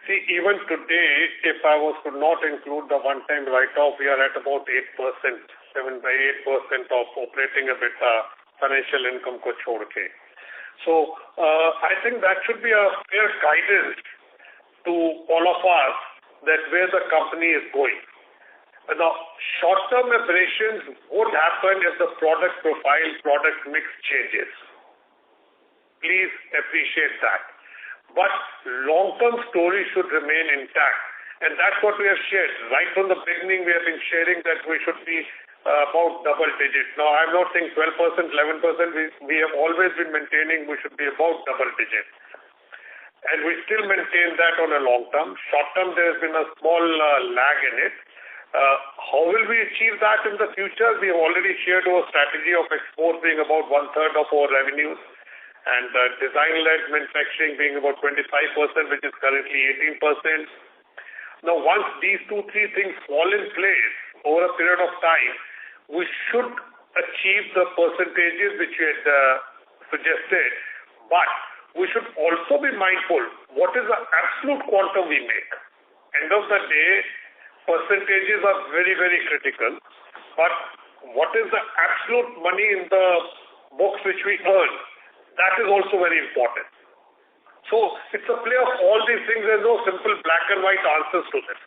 S3: See, even today, if I was to not include the one-time write-off, we are at about 8%, 7 by 8% of operating EBITDA, financial income ko chhod ke. So I think that should be a fair guidance to all of us that where the company is going. Now, short-term aberrations would happen if the product profile, product mix changes. Please appreciate that. But long-term story should remain intact. And that's what we have shared. Right from the beginning, we have been sharing that we should be about double digit. Now, I'm not saying 12%, 11%. We have always been maintaining we should be about double digit. And we still maintain that on a long term. Short term, there has been a small lag in it. How will we achieve that in the future? We have already shared our strategy of export being about 1/3 of our revenues, and design-led manufacturing being about 25%, which is currently 18%. Now, once these 2-3 things fall in place over a period of time, we should achieve the percentages which we had suggested, but we should also be mindful what is the absolute quantum we make. End of the day, percentages are very, very critical, but what is the absolute money in the books which we earn? That is also very important. So it's a play of all these things. There's no simple black and white answers to this.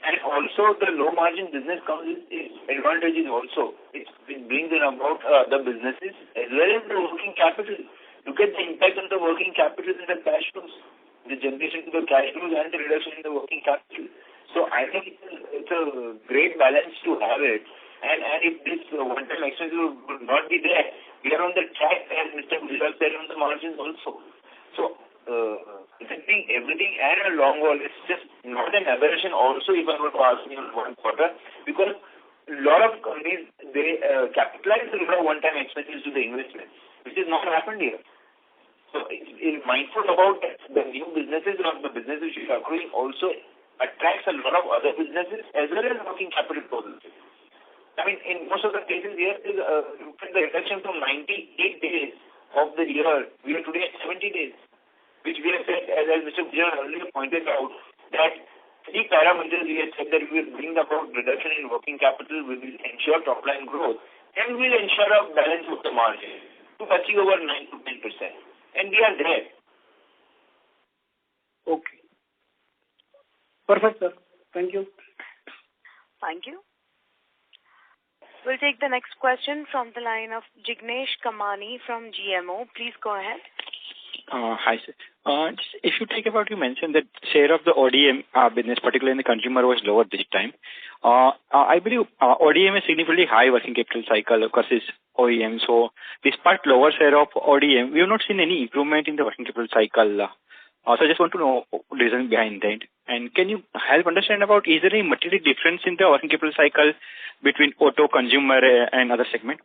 S13: And also the low margin business comes with advantages also. It brings in about the businesses as well as the working capital. Look at the impact on the working capital and the cash flows, the generation to the cash flows and the reduction in the working capital. So I think it's a great balance to have it. And if this one-time expense would not be there, we are on the track, as Mr. Gujral said, on the margins also. So, affecting everything and a long haul, it's just not an aberration also if I were to ask me on one quarter, because a lot of companies, they capitalize a lot of one-time expenses to the investment, which has not happened here. So, in mindful about the new businesses or the businesses which are growing also attracts a lot of other businesses as well as working capital problems. I mean, in most of the cases here, look at the reduction from 98 days of the year, we are today at 70 days, which we have said, as Mr. Gujral earlier pointed out, that three parameters we had said that we will bring about reduction in working capital, we will ensure top line growth, and we will ensure a balance of the margin to achieve over 9 to 10%. And we are there.
S12: Okay. Perfect, sir. Thank you.
S5: Thank you. We'll take the next question from the line of Jignesh Kamani from GMO. Please go ahead.
S6: Hi, sir. If you take about, you mentioned that share of the ODM business, particularly in the consumer, was lower this time. I believe ODM is significantly high working capital cycle versus OEM. So despite lower share of ODM, we have not seen any improvement in the working capital cycle. So I just want to know the reason behind that. And can you help understand about, is there any material difference in the working capital cycle between auto, consumer, and other segment?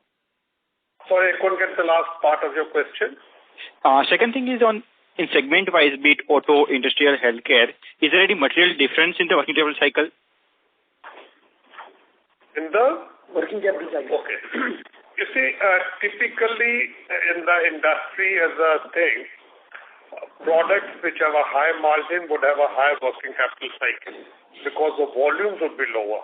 S3: Sorry, I couldn't get the last part of your question.
S6: Second thing is on in segment-wise, be it auto, industrial, healthcare, is there any material difference in the working capital cycle?
S3: In the
S12: Working capital cycle.
S3: Okay. You see, typically in the industry as a thing, products which have a high margin would have a high working capital cycle because the volumes would be lower.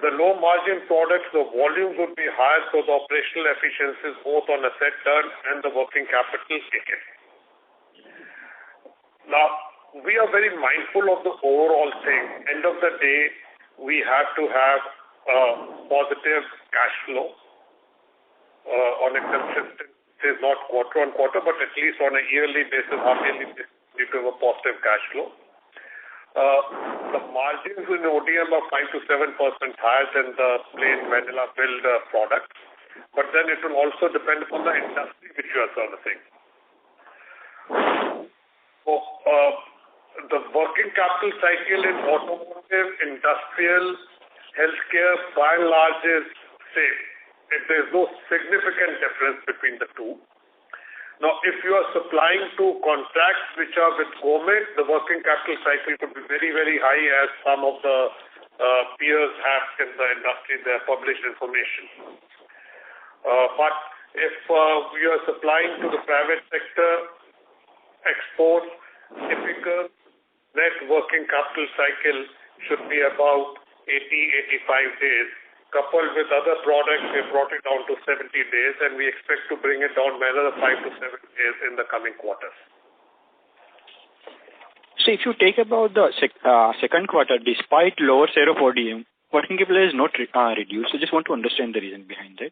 S3: The low margin products, the volumes would be higher, so the operational efficiencies both on asset turn and the working capital kick in. Now, we are very mindful of the overall thing. End of the day, we have to have positive cash flow on a consistent, is not quarter on quarter, but at least on a yearly basis, half-yearly basis, we have a positive cash flow. The margins in ODM are 5 to 7% higher than the plain vanilla build product, but then it will also depend upon the industry which you are servicing. So, the working capital cycle in automotive, industrial, healthcare, by and large is same. There is no significant difference between the two. Now, if you are supplying to contracts which are with government, the working capital cycle could be very, very high, as some of the peers have in the industry, their published information. But if you are supplying to the private sector, export, typical net working capital cycle should be about 80-85 days. Coupled with other products, we brought it down to 70 days, and we expect to bring it down by another 5 to 7 days in the coming quarters.
S6: So if you take about the second quarter, despite lower share of ODM, working capital is not reduced. So just want to understand the reason behind that.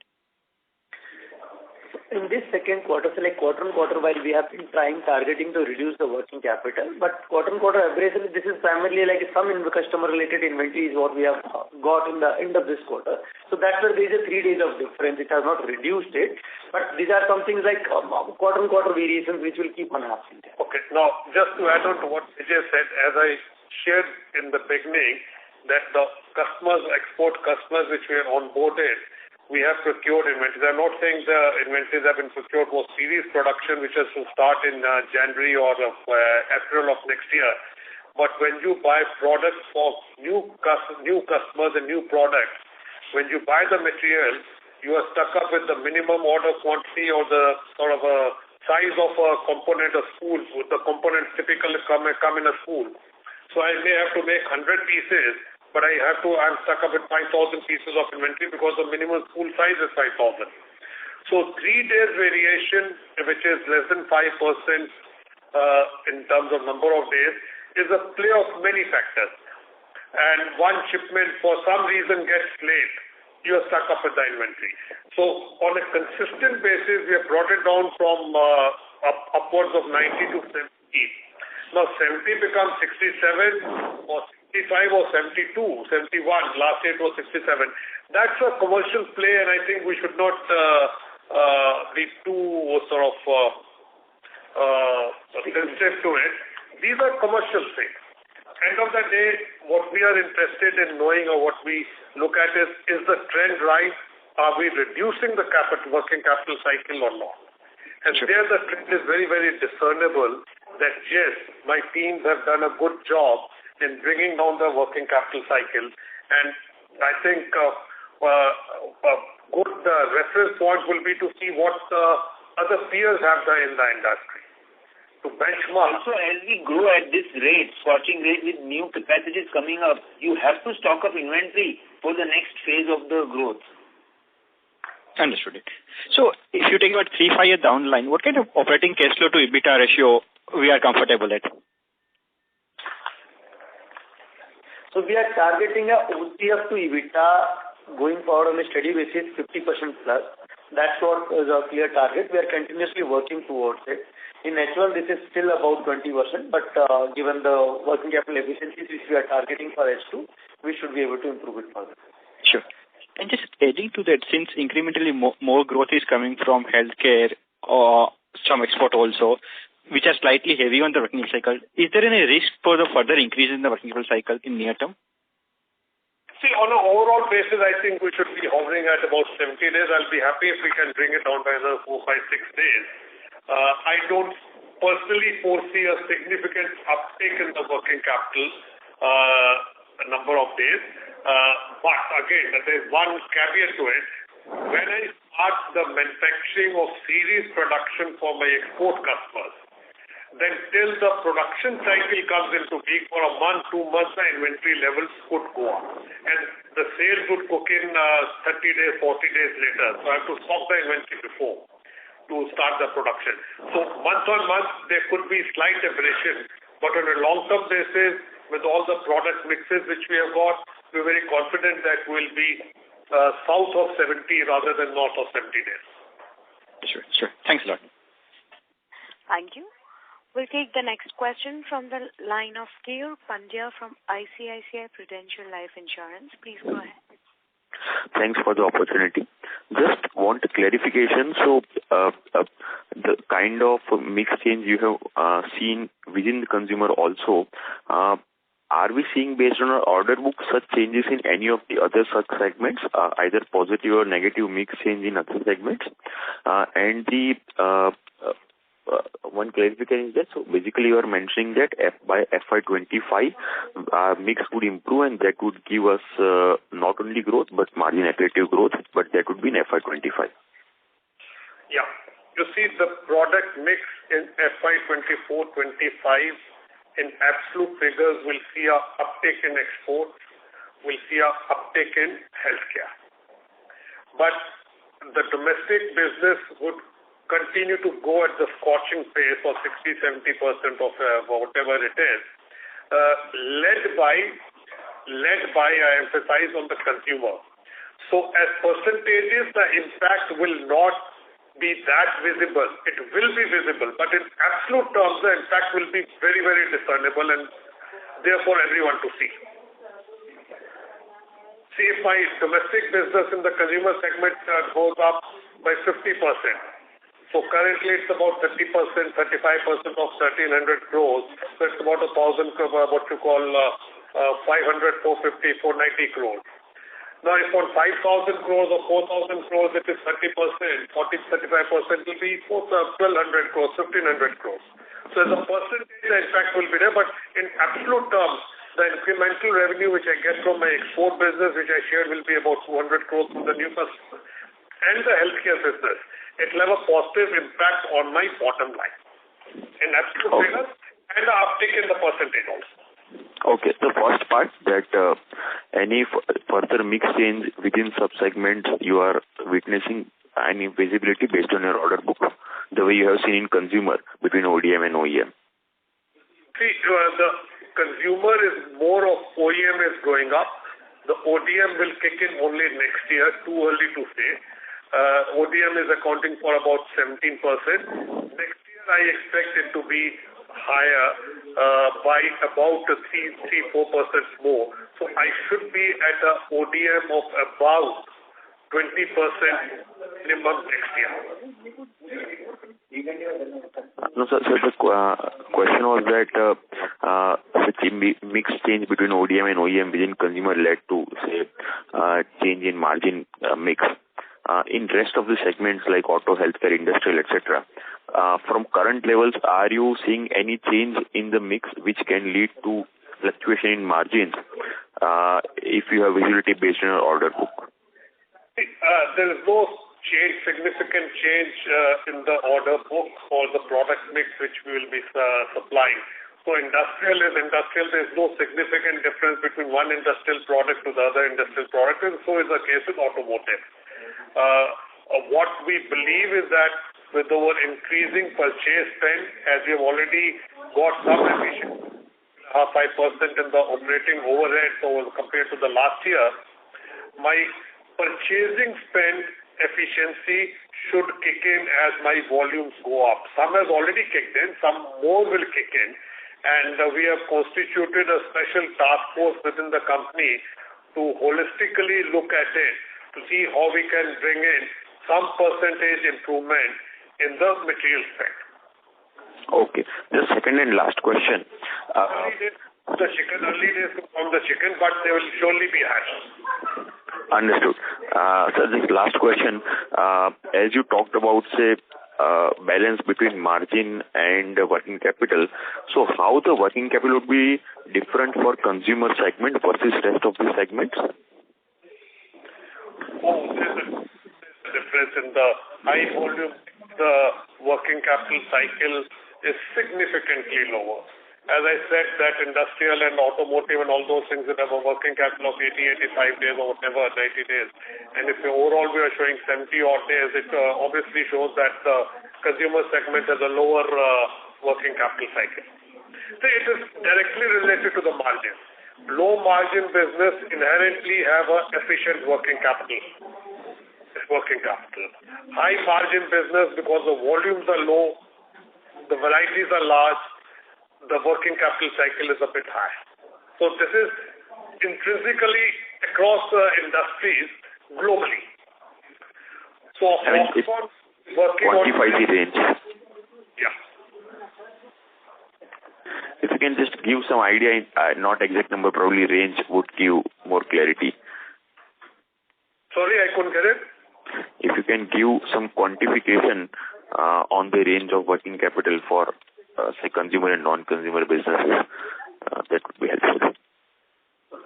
S4: In this second quarter, so like quarter on quarter, while we have been targeting to reduce the working capital, but quarter on quarter average, this is primarily like some customer related inventory is what we have got in the end of this quarter. So that's where there is a 3 days of difference. It has not reduced it, but these are some things like quarter on quarter variations which will keep on happening.
S3: Okay. Now, just to add on to what Vijay said, as I shared in the beginning, that the customers, export customers which we are onboarded, we have procured inventories. I'm not saying the inventories have been procured for series production, which is to start in January or April of next year. But when you buy products for new customers and new products, when you buy the material, you are stuck up with the minimum order quantity or the sort of a size of a component, a spool. The components typically come in a spool. So I may have to make 100 pieces, but I'm stuck up with 5,000 pieces of inventory because the minimum spool size is 5,000. So 3 days variation, which is less than 5% in terms of number of days, is a play of many factors. And one shipment for some reason gets late, you are stuck up with the inventory. So on a consistent basis, we have brought it down from upwards of 90 to 70. Now 70 becomes 67 or 65 or 72, 71. Last year it was 67. That's a commercial play, and I think we should not be too sort of sensitive to it. These are commercial things. End of the day, what we are interested in knowing or what we look at is the trend right? Are we reducing the working capital cycle or not? And there the trend is very, very discernible that yes, my teams have done a good job in bringing down the working capital cycle, and I think a good reference point will be to see what other peers have done in the industry. to benchmark.
S13: Also, as we grow at this rate, scorching rate with new capacities coming up, you have to stock up inventory for the next phase of the growth.
S6: Understood it. So, if you take about 3-5 years down the line, what kind of operating cash flow to EBITDA ratio we are comfortable at?
S4: So we are targeting a OCF to EBITDA going forward on a steady basis 50% plus. That's what is our clear target. We are continuously working towards it. In H1, this is still about 20%, but given the working capital efficiencies which we are targeting for H2, we should be able to improve it further.
S6: Sure. And just adding to that, since incrementally more growth is coming from healthcare or some export also, which are slightly heavy on the working cycle, is there any risk for the further increase in the working capital cycle in near term?
S3: See, on an overall basis, I think we should be hovering at about 70 days. I'll be happy if we can bring it down by another 4, 5, 6 days. I don't personally foresee a significant uptake in the working capital number of days. But again, there's one caveat to it. When I start the manufacturing of series production for my export customers, then till the production cycle comes into peak for a month, 2 months, the inventory levels could go up. And the sales would cook in 30 days, 40 days later. So I have to stock the inventory before to start the production. So month on month, there could be slight aberration. But on a long-term basis, with all the product mixes which we have got, we're very confident that we'll be south of 70 rather than north of 70 days.
S6: Sure. Thanks a lot.
S5: Thank you. We'll take the next question from the line of Keyur Pandya from ICICI Prudential Life Insurance. Please go ahead.
S10: Thanks for the opportunity. Just want a clarification. So, the kind of mix change you have seen within the consumer also, are we seeing based on our order book such changes in any of the other such segments, either positive or negative mix change in other segments? And the one clarification is that, so basically you are mentioning that by FY25 mix would improve and that would give us not only growth but margin accretive growth, but that would be in FY25.
S3: Yeah. You see the product mix in FY24-25 in absolute figures will see a uptick in exports, will see a uptick in healthcare. But the domestic business would continue to go at the scorching pace of 60-70% of whatever it is, led by, I emphasize, on the consumer. So as percentages, the impact will not be that visible. It will be visible, but in absolute terms, the impact will be very, very discernible and therefore everyone to see. See, if my domestic business in the consumer segment goes up by 50%, so currently it's about 30%, 35% of 1,300 crores. So it's about 1,000 crores, what you call 500, 450, 490 crores. Now if on 5,000 crores or 4,000 crores it is 30%, 40-35% will be 1,200 crores, 1,500 crores. So as a percentage, the impact will be there, but in absolute terms, the incremental revenue which I get from my export business, which I shared, will be about 200 crores from the new customer, and the healthcare business. It will have a positive impact on my bottom line in absolute figures and the uptick in the percentage also.
S10: Okay, the first part that any further mix change within sub-segments you are witnessing any visibility based on your order book, the way you have seen in consumer between ODM and OEM?
S3: See, the consumer is more of OEM is going up. The ODM will kick in only next year, too early to say. ODM is accounting for about 17%. Next year, I expect it to be higher by about 3-4% more. So I should be at a ODM of about 20% minimum next year.
S10: No, sir. So the question was that the mix change between ODM and OEM within consumer led to, say, change in margin mix. In rest of the segments like auto, healthcare, industrial, etc., from current levels, are you seeing any change in the mix which can lead to fluctuation in margins if you have visibility based on your order book?
S3: There is no significant change in the order book or the product mix which we will be supplying. So industrial is industrial. There is no significant difference between one industrial product to the other industrial product, and so is the case with automotive. What we believe is that with our increasing purchase spend, as we have already got some efficiency, 5% in the operating overhead compared to the last year, my purchasing spend efficiency should kick in as my volumes go up. Some has already kicked in, some more will kick in, and we have constituted a special task force within the company to holistically look at it to see how we can bring in some percentage improvement in the material spend.
S10: Okay. The second and last question.
S3: Early days to count the chicken, but they will surely be hatched.
S10: Understood. So this last question, as you talked about, say, balance between margin and working capital, so how the working capital would be different for consumer segment versus rest of the segments?
S3: There's a difference in the high volume. The working capital cycle is significantly lower. As I said, that industrial and automotive and all those things that have a working capital of 80, 85 days or whatever, 90 days. And if overall we are showing 70 odd days, it obviously shows that the consumer segment has a lower working capital cycle. So it is directly related to the margin. Low margin business inherently have an efficient working capital. High margin business, because the volumes are low, the varieties are large, the working capital cycle is a bit high. So this is intrinsically across industries globally. So working
S10: quantify the range.
S3: Yeah.
S10: If you can just give some idea, not exact number, probably range would give more clarity.
S3: Sorry, I couldn't get it.
S10: If you can give some quantification on the range of working capital for say consumer and non-consumer businesses, that would be helpful.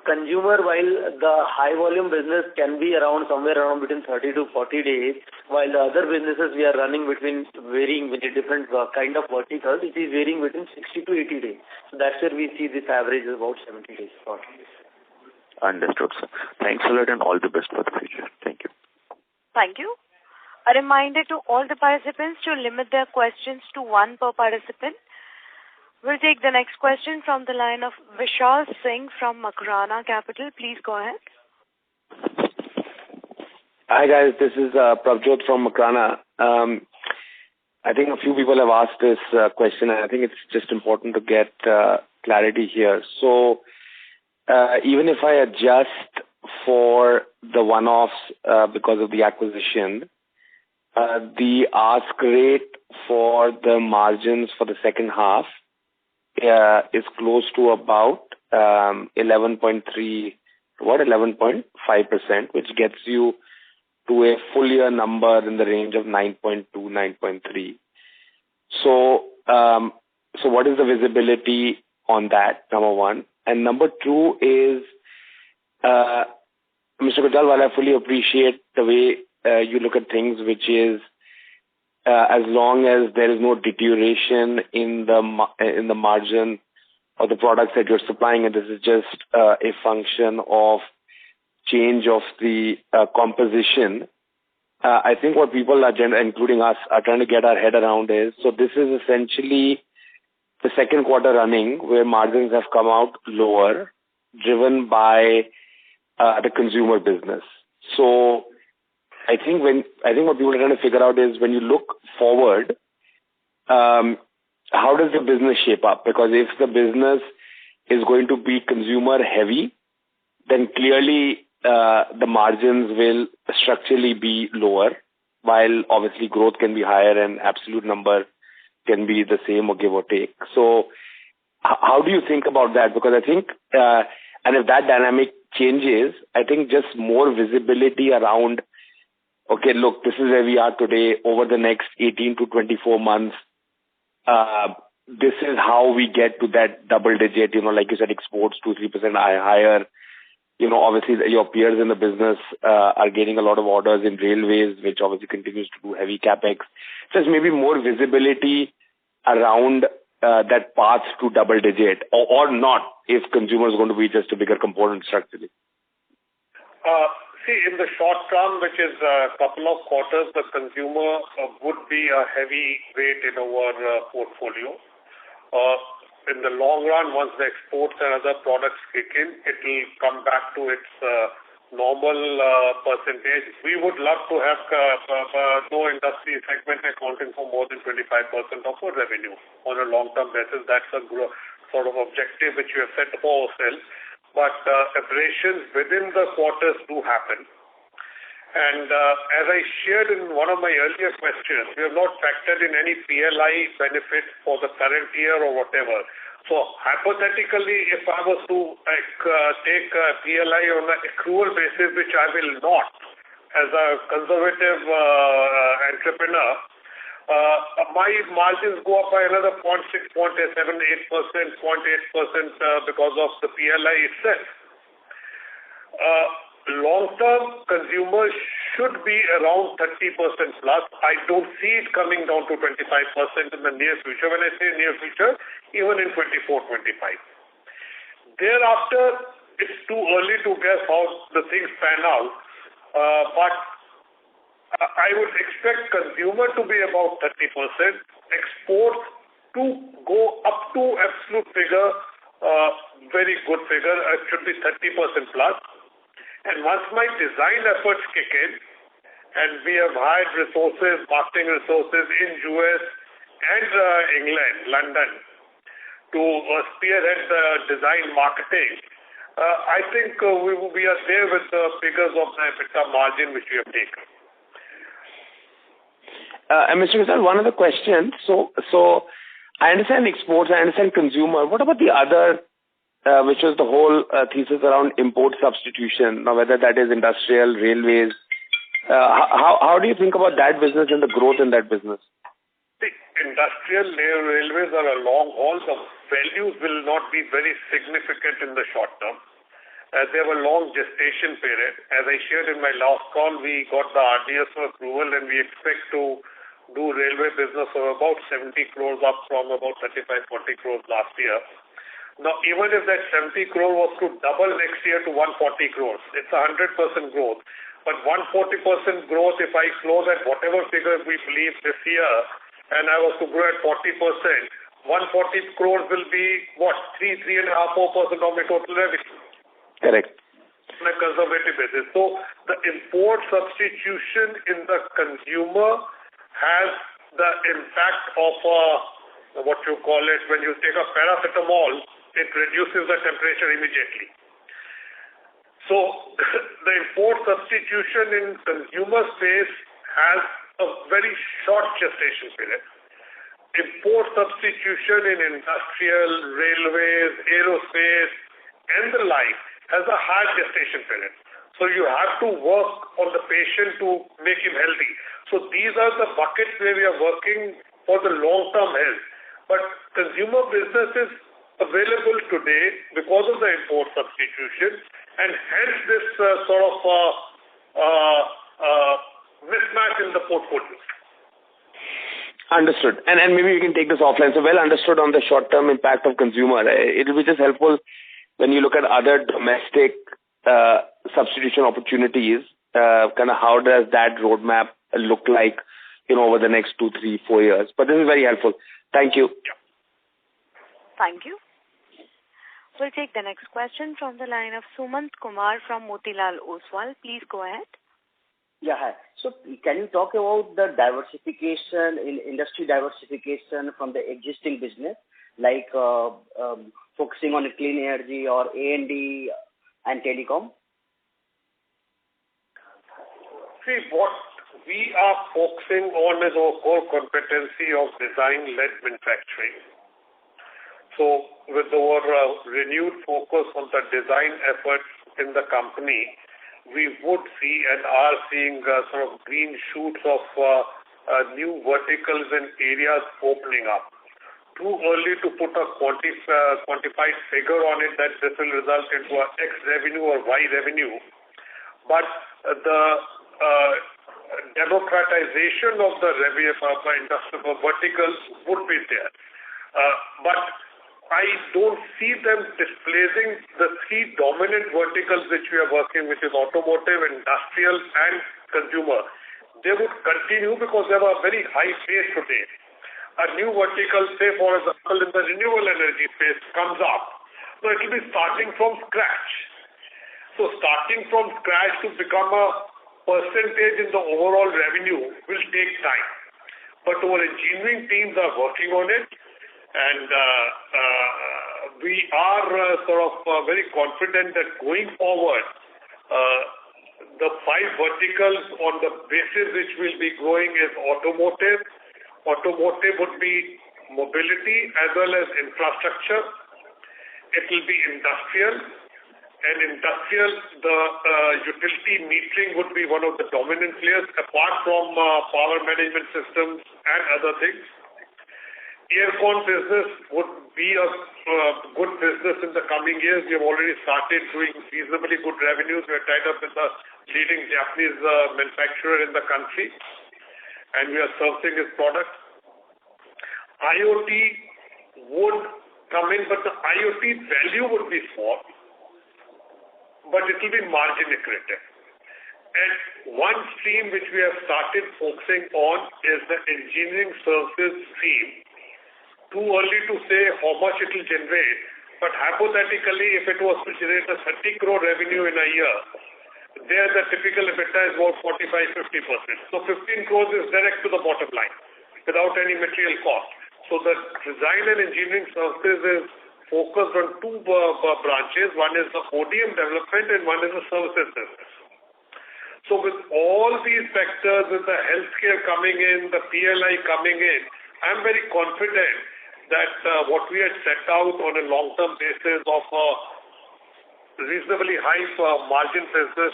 S4: Consumer, while the high volume business can be somewhere around between 30 to 40 days, while the other businesses we are running varying with a different kind of verticals, it is varying between 60 to 80 days. So that's where we see this average is about 70 days. 40 days.
S10: Understood, sir. Thanks a lot and all the best for the future. Thank you.
S5: Thank you. A reminder to all the participants to limit their questions to one per participant. We'll take the next question from the line of Vishal Singh from Makrana Capital. Please go ahead.
S14: Hi guys, this is Prabjot from Makrana. I think a few people have asked this question, and I think it's just important to get clarity here. So even if I adjust for the one-offs because of the acquisition, the ask rate for the margins for the second half is close to about 11.5%, which gets you to a full year number in the range of 9.2, 9.3. So what is the visibility on that, number one? And number two is, Mr. Gujral, while I fully appreciate the way you look at things, which is as long as there is no deterioration in the margin of the products that you're supplying, and this is just a function of change of the composition. I think what people are, including us, are trying to get our head around is, so this is essentially the second quarter running where margins have come out lower, driven by the consumer business. So I think what people are trying to figure out is, when you look forward, how does the business shape up? Because if the business is going to be consumer heavy, then clearly the margins will structurally be lower, while obviously growth can be higher and absolute number can be the same or give or take. So how do you think about that? Because I think, and if that dynamic changes, I think just more visibility around, okay, look, this is where we are today. Over the next 18 to 24 months, this is how we get to that double digit, like you said, exports 2-3% higher, obviously your peers in the business are getting a lot of orders in railways, which obviously continues to do heavy capex. Just maybe more visibility around that path to double digit or not, if consumer is going to be just a bigger component structurally.
S3: See, in the short term, which is a couple of quarters, the consumer would be a heavy weight in our portfolio. In the long run, once the exports and other products kick in, it will come back to its normal percentage. We would love to have no industry segment accounting for more than 25% of our revenue on a long-term basis. That's a sort of objective which we have set for ourselves. But aberrations within the quarters do happen. And as I shared in one of my earlier questions, we have not factored in any PLI benefit for the current year or whatever. So hypothetically, if I was to take PLI on an accrual basis, which I will not, as a conservative entrepreneur, my margins go up by another 0.6, 0.7, 8%, 0.8% because of the PLI itself. Long-term consumers should be around 30% plus. I don't see it coming down to 25% in the near future. When I say near future, even in 24-25. Thereafter, it's too early to guess how the things pan out. But I would expect consumer to be about 30%, exports to go up to absolute figure, very good figure, it should be 30% plus. And once my design efforts kick in, and we have hired resources, marketing resources in US and England, London, to spearhead the design marketing, I think we are there with the figures of the EBITDA margin which we have taken.
S14: Mr. Vishal, one other question. So I understand exports, I understand consumer. What about the other, which was the whole thesis around import substitution? Now, whether that is industrial, railways, how do you think about that business and the growth in that business?
S3: The industrial railways are a long haul. The values will not be very significant in the short term. They have a long gestation period. As I shared in my last call, we got the RDSO approval and we expect to do railway business of about 70 crores up from about 35-40 crores last year. Now, even if that 70 crore was to double next year to 140 crores, it's 100% growth. But 140% growth, if I close at whatever figure we believe this year, and I was to grow at 40%, 140 crores will be, 3.5%, 4% of my total revenue.
S14: Correct.
S3: On a conservative basis. So the import substitution in the consumer has the impact of what you call it, when you take a paracetamol, it reduces the temperature immediately. So the import substitution in consumer space has a very short gestation period. Import substitution in industrial, railways, aerospace, and the like has a high gestation period. So you have to work on the patient to make him healthy. So these are the buckets where we are working for the long-term health. But consumer business is available today because of the import substitution, and hence this sort of mismatch in the portfolio.
S14: Understood. And maybe we can take this offline. So well understood on the short-term impact of consumer. It will be just helpful when you look at other domestic substitution opportunities, kind of how does that roadmap look like, over the next 2, 3, 4 years. But this is very helpful. Thank you.
S5: Thank you. We'll take the next question from the line of Sumant Kumar from Motilal Oswal. Please go ahead.
S15: Yeah, hi. So can you talk about the diversification in industry diversification from the existing business, like focusing on clean energy or A&D and telecom?
S3: See, what we are focusing on is our core competency of design-led manufacturing. So with our renewed focus on the design efforts in the company, we would see and are seeing sort of green shoots of new verticals and areas opening up. too early to put a quantified figure on it that this will result into a X revenue or Y revenue. But the democratization of the revenue industrial verticals would be there. But I don't see them displacing the three dominant verticals which we are working, which is automotive, industrial, and consumer. They would continue because they have a very high base today. A new vertical, say for example in the renewable energy space, comes up. So it will be starting from scratch. So starting from scratch to become a percentage in the overall revenue will take time. But our engineering teams are working on it, and we are very confident that going forward, the five verticals on the basis which will be growing is automotive. Automotive would be mobility as well as infrastructure. It will be industrial. And industrial, the utility metering would be one of the dominant players apart from power management systems and other things. Aircon business would be a good business in the coming years. We have already started doing reasonably good revenues. We are tied up with the leading Japanese manufacturer in the country, and we are servicing his products. IoT would come in, but the IoT value would be small, but it will be margin accretive. And one stream which we have started focusing on is the engineering services stream. Too early to say how much it will generate, but hypothetically, if it was to generate a 30 crore revenue in a year, there the typical EBITDA is about 45-50%. So 15 crores is direct to the bottom line without any material cost. So the design and engineering services is focused on two branches. One is the ODM development and one is the services business. So with all these factors, with the healthcare coming in, the PLI coming in, I'm very confident that what we had set out on a long-term basis of a reasonably high margin business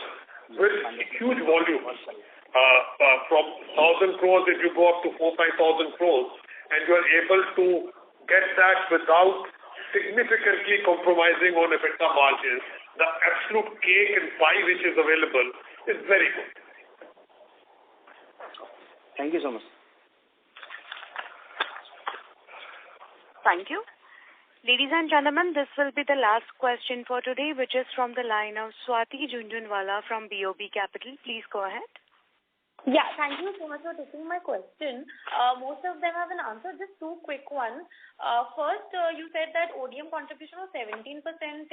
S3: with huge volume, from 1,000 crores if you go up to 4,000-5,000 crores, and you are able to get that without significantly compromising on EBITDA margins, the absolute cake and pie which is available is very good.
S15: Thank you so much.
S5: Thank you. Ladies and gentlemen, this will be the last question for today, which is from the line of Swati Junjunwala from BOB Capital. Please go ahead.
S16: Yeah, thank you so much for taking my question. Most of them have been answered. Just two quick ones. First, you said that ODM contribution was 17%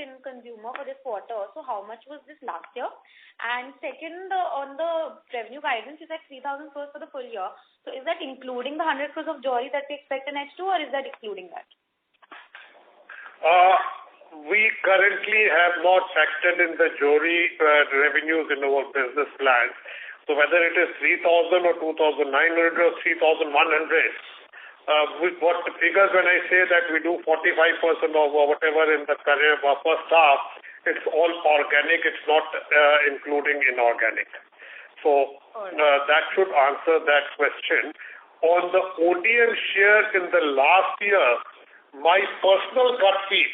S16: in consumer for this quarter. So how much was this last year? And second, on the revenue guidance, you said 3,000 crores for the full year. So is that including the 100 crores of jewelry that we expect in H2, or is that excluding that?
S3: We currently have not factored in the jewelry revenues in our business plans. So whether it is 3,000 or 2,900 or 3,100, with what the figures when I say that we do 45% of whatever in the career first half, it's all organic, it's not including inorganic. So that should answer that question. On the ODM share in the last year, my personal gut feel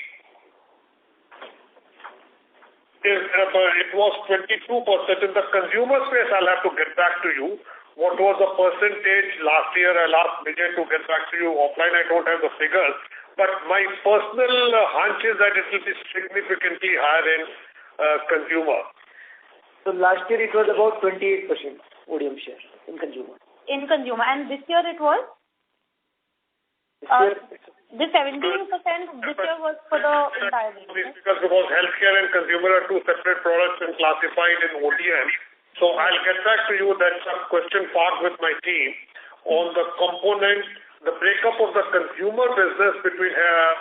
S3: is it was 22%. In the consumer space, I'll have to get back to you. What was the percentage last year? I'll ask Vijay to get back to you offline. I don't have the figures. But my personal hunch is that it will be significantly higher in consumer.
S15: So last year it was about 28% ODM share in consumer.
S16: In consumer. And this year it was? This 17% this year was for the entire business.
S3: Because healthcare and consumer are two separate products and classified in ODM. So I'll get back to you. That's a question part with my team on the component, the breakup of the consumer business between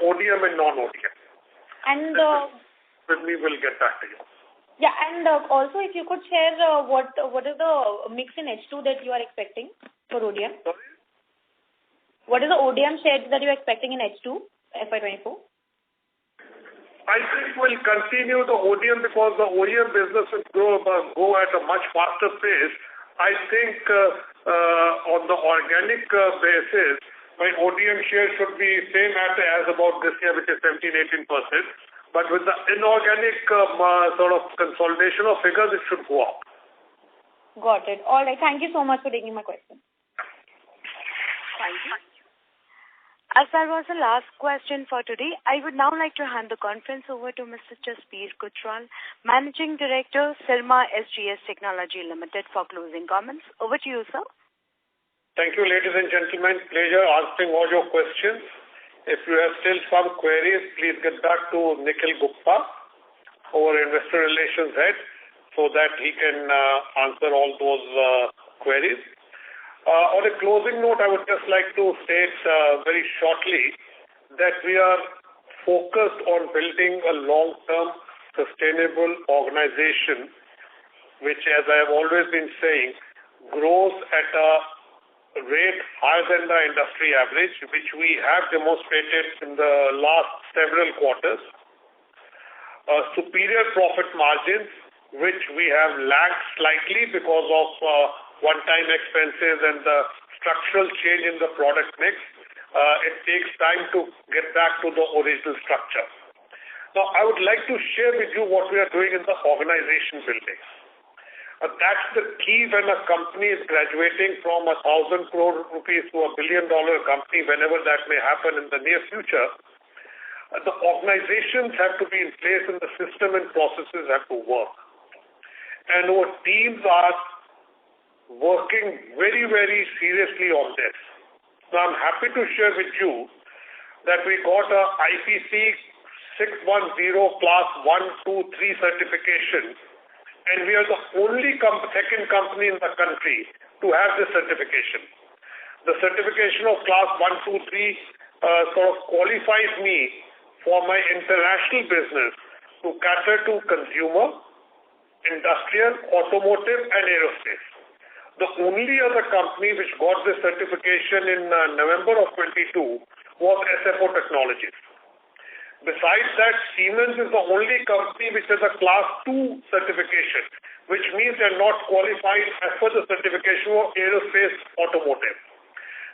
S3: ODM and non-ODM.
S16: And
S3: with me, we'll get back to you.
S16: Yeah, and also if you could share what is the mix in H2 that you are expecting for ODM?
S3: Sorry?
S16: What is the ODM share that you're expecting in H2, FY24?
S3: I think we'll continue the ODM because the OEM business will go at a much faster pace. I think on the organic basis, my ODM share should be same as about this year, which is 17-18%. But with the inorganic sort of consolidation of figures, it should go up.
S16: Got it. All right. Thank you so much for taking my question.
S5: Thank you. As that was the last question for today, I would now like to hand the conference over to Mr. Jasbir Gujral, Managing Director, Syrma SGS Technology Limited, for closing comments. Over to you, sir.
S3: Thank you, ladies and gentlemen. Pleasure answering all your questions. If you have still some queries, please get back to Nikhil Gupta, our Investor Relations Head, so that he can answer all those queries. On a closing note, I would just like to state very shortly that we are focused on building a long-term sustainable organization, which, as I have always been saying, grows at a rate higher than the industry average, which we have demonstrated in the last several quarters. Superior profit margins, which we have lagged slightly because of one-time expenses and the structural change in the product mix. It takes time to get back to the original structure. Now, I would like to share with you what we are doing in the organization building. That's the key when a company is graduating from 1,000 crore rupees to $1 billion company, whenever that may happen in the near future. The organizations have to be in place and the system and processes have to work. And our teams are working very, very seriously on this. Now, I'm happy to share with you that we got a IPC 610 Class 1, 2, 3 certification, and we are the only second company in the country to have this certification. The certification of Class 1, 2, 3 sort of qualifies me for my international business to cater to consumer, industrial, automotive, and aerospace. The only other company which got this certification in November of 22 was SFO Technologies. Besides that, Siemens is the only company which has a Class 2 certification, which means they are not qualified as per the certification of aerospace automotive.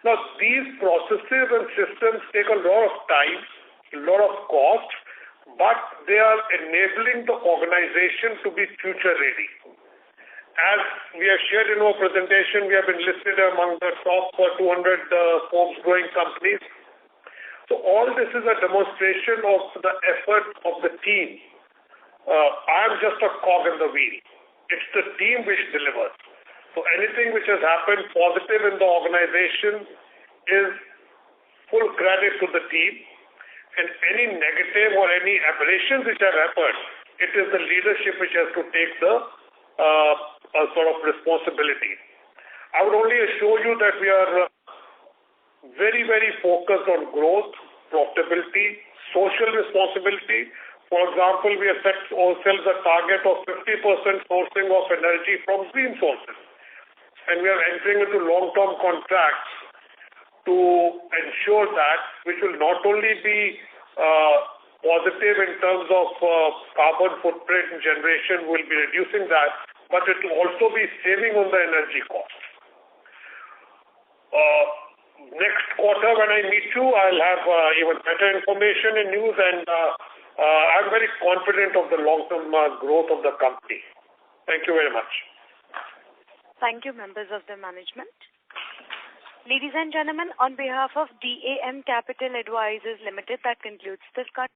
S3: Now, these processes and systems take a lot of time, a lot of cost, but they are enabling the organization to be future ready. As we have shared in our presentation, we have been listed among the top 200 Forbes growing companies. So all this is a demonstration of the effort of the team. I am just a cog in the wheel. It's the team which delivers. So anything which has happened positive in the organization is full credit to the team. And any negative or any aberrations which have happened, it is the leadership which has to take the sort of responsibility. I would only assure you that we are very, very focused on growth, profitability, social responsibility. For example, we have set ourselves a target of 50% sourcing of energy from green sources. And we are entering into long-term contracts to ensure that, which will not only be positive in terms of carbon footprint generation, will be reducing that, but it will also be saving on the energy cost. Next quarter, when I meet you, I'll have even better information and news, and I'm very confident of the long-term growth of the company. Thank you very much.
S5: Thank you, members of the management. Ladies and gentlemen, on behalf of DAM Capital Advisors Limited, that concludes this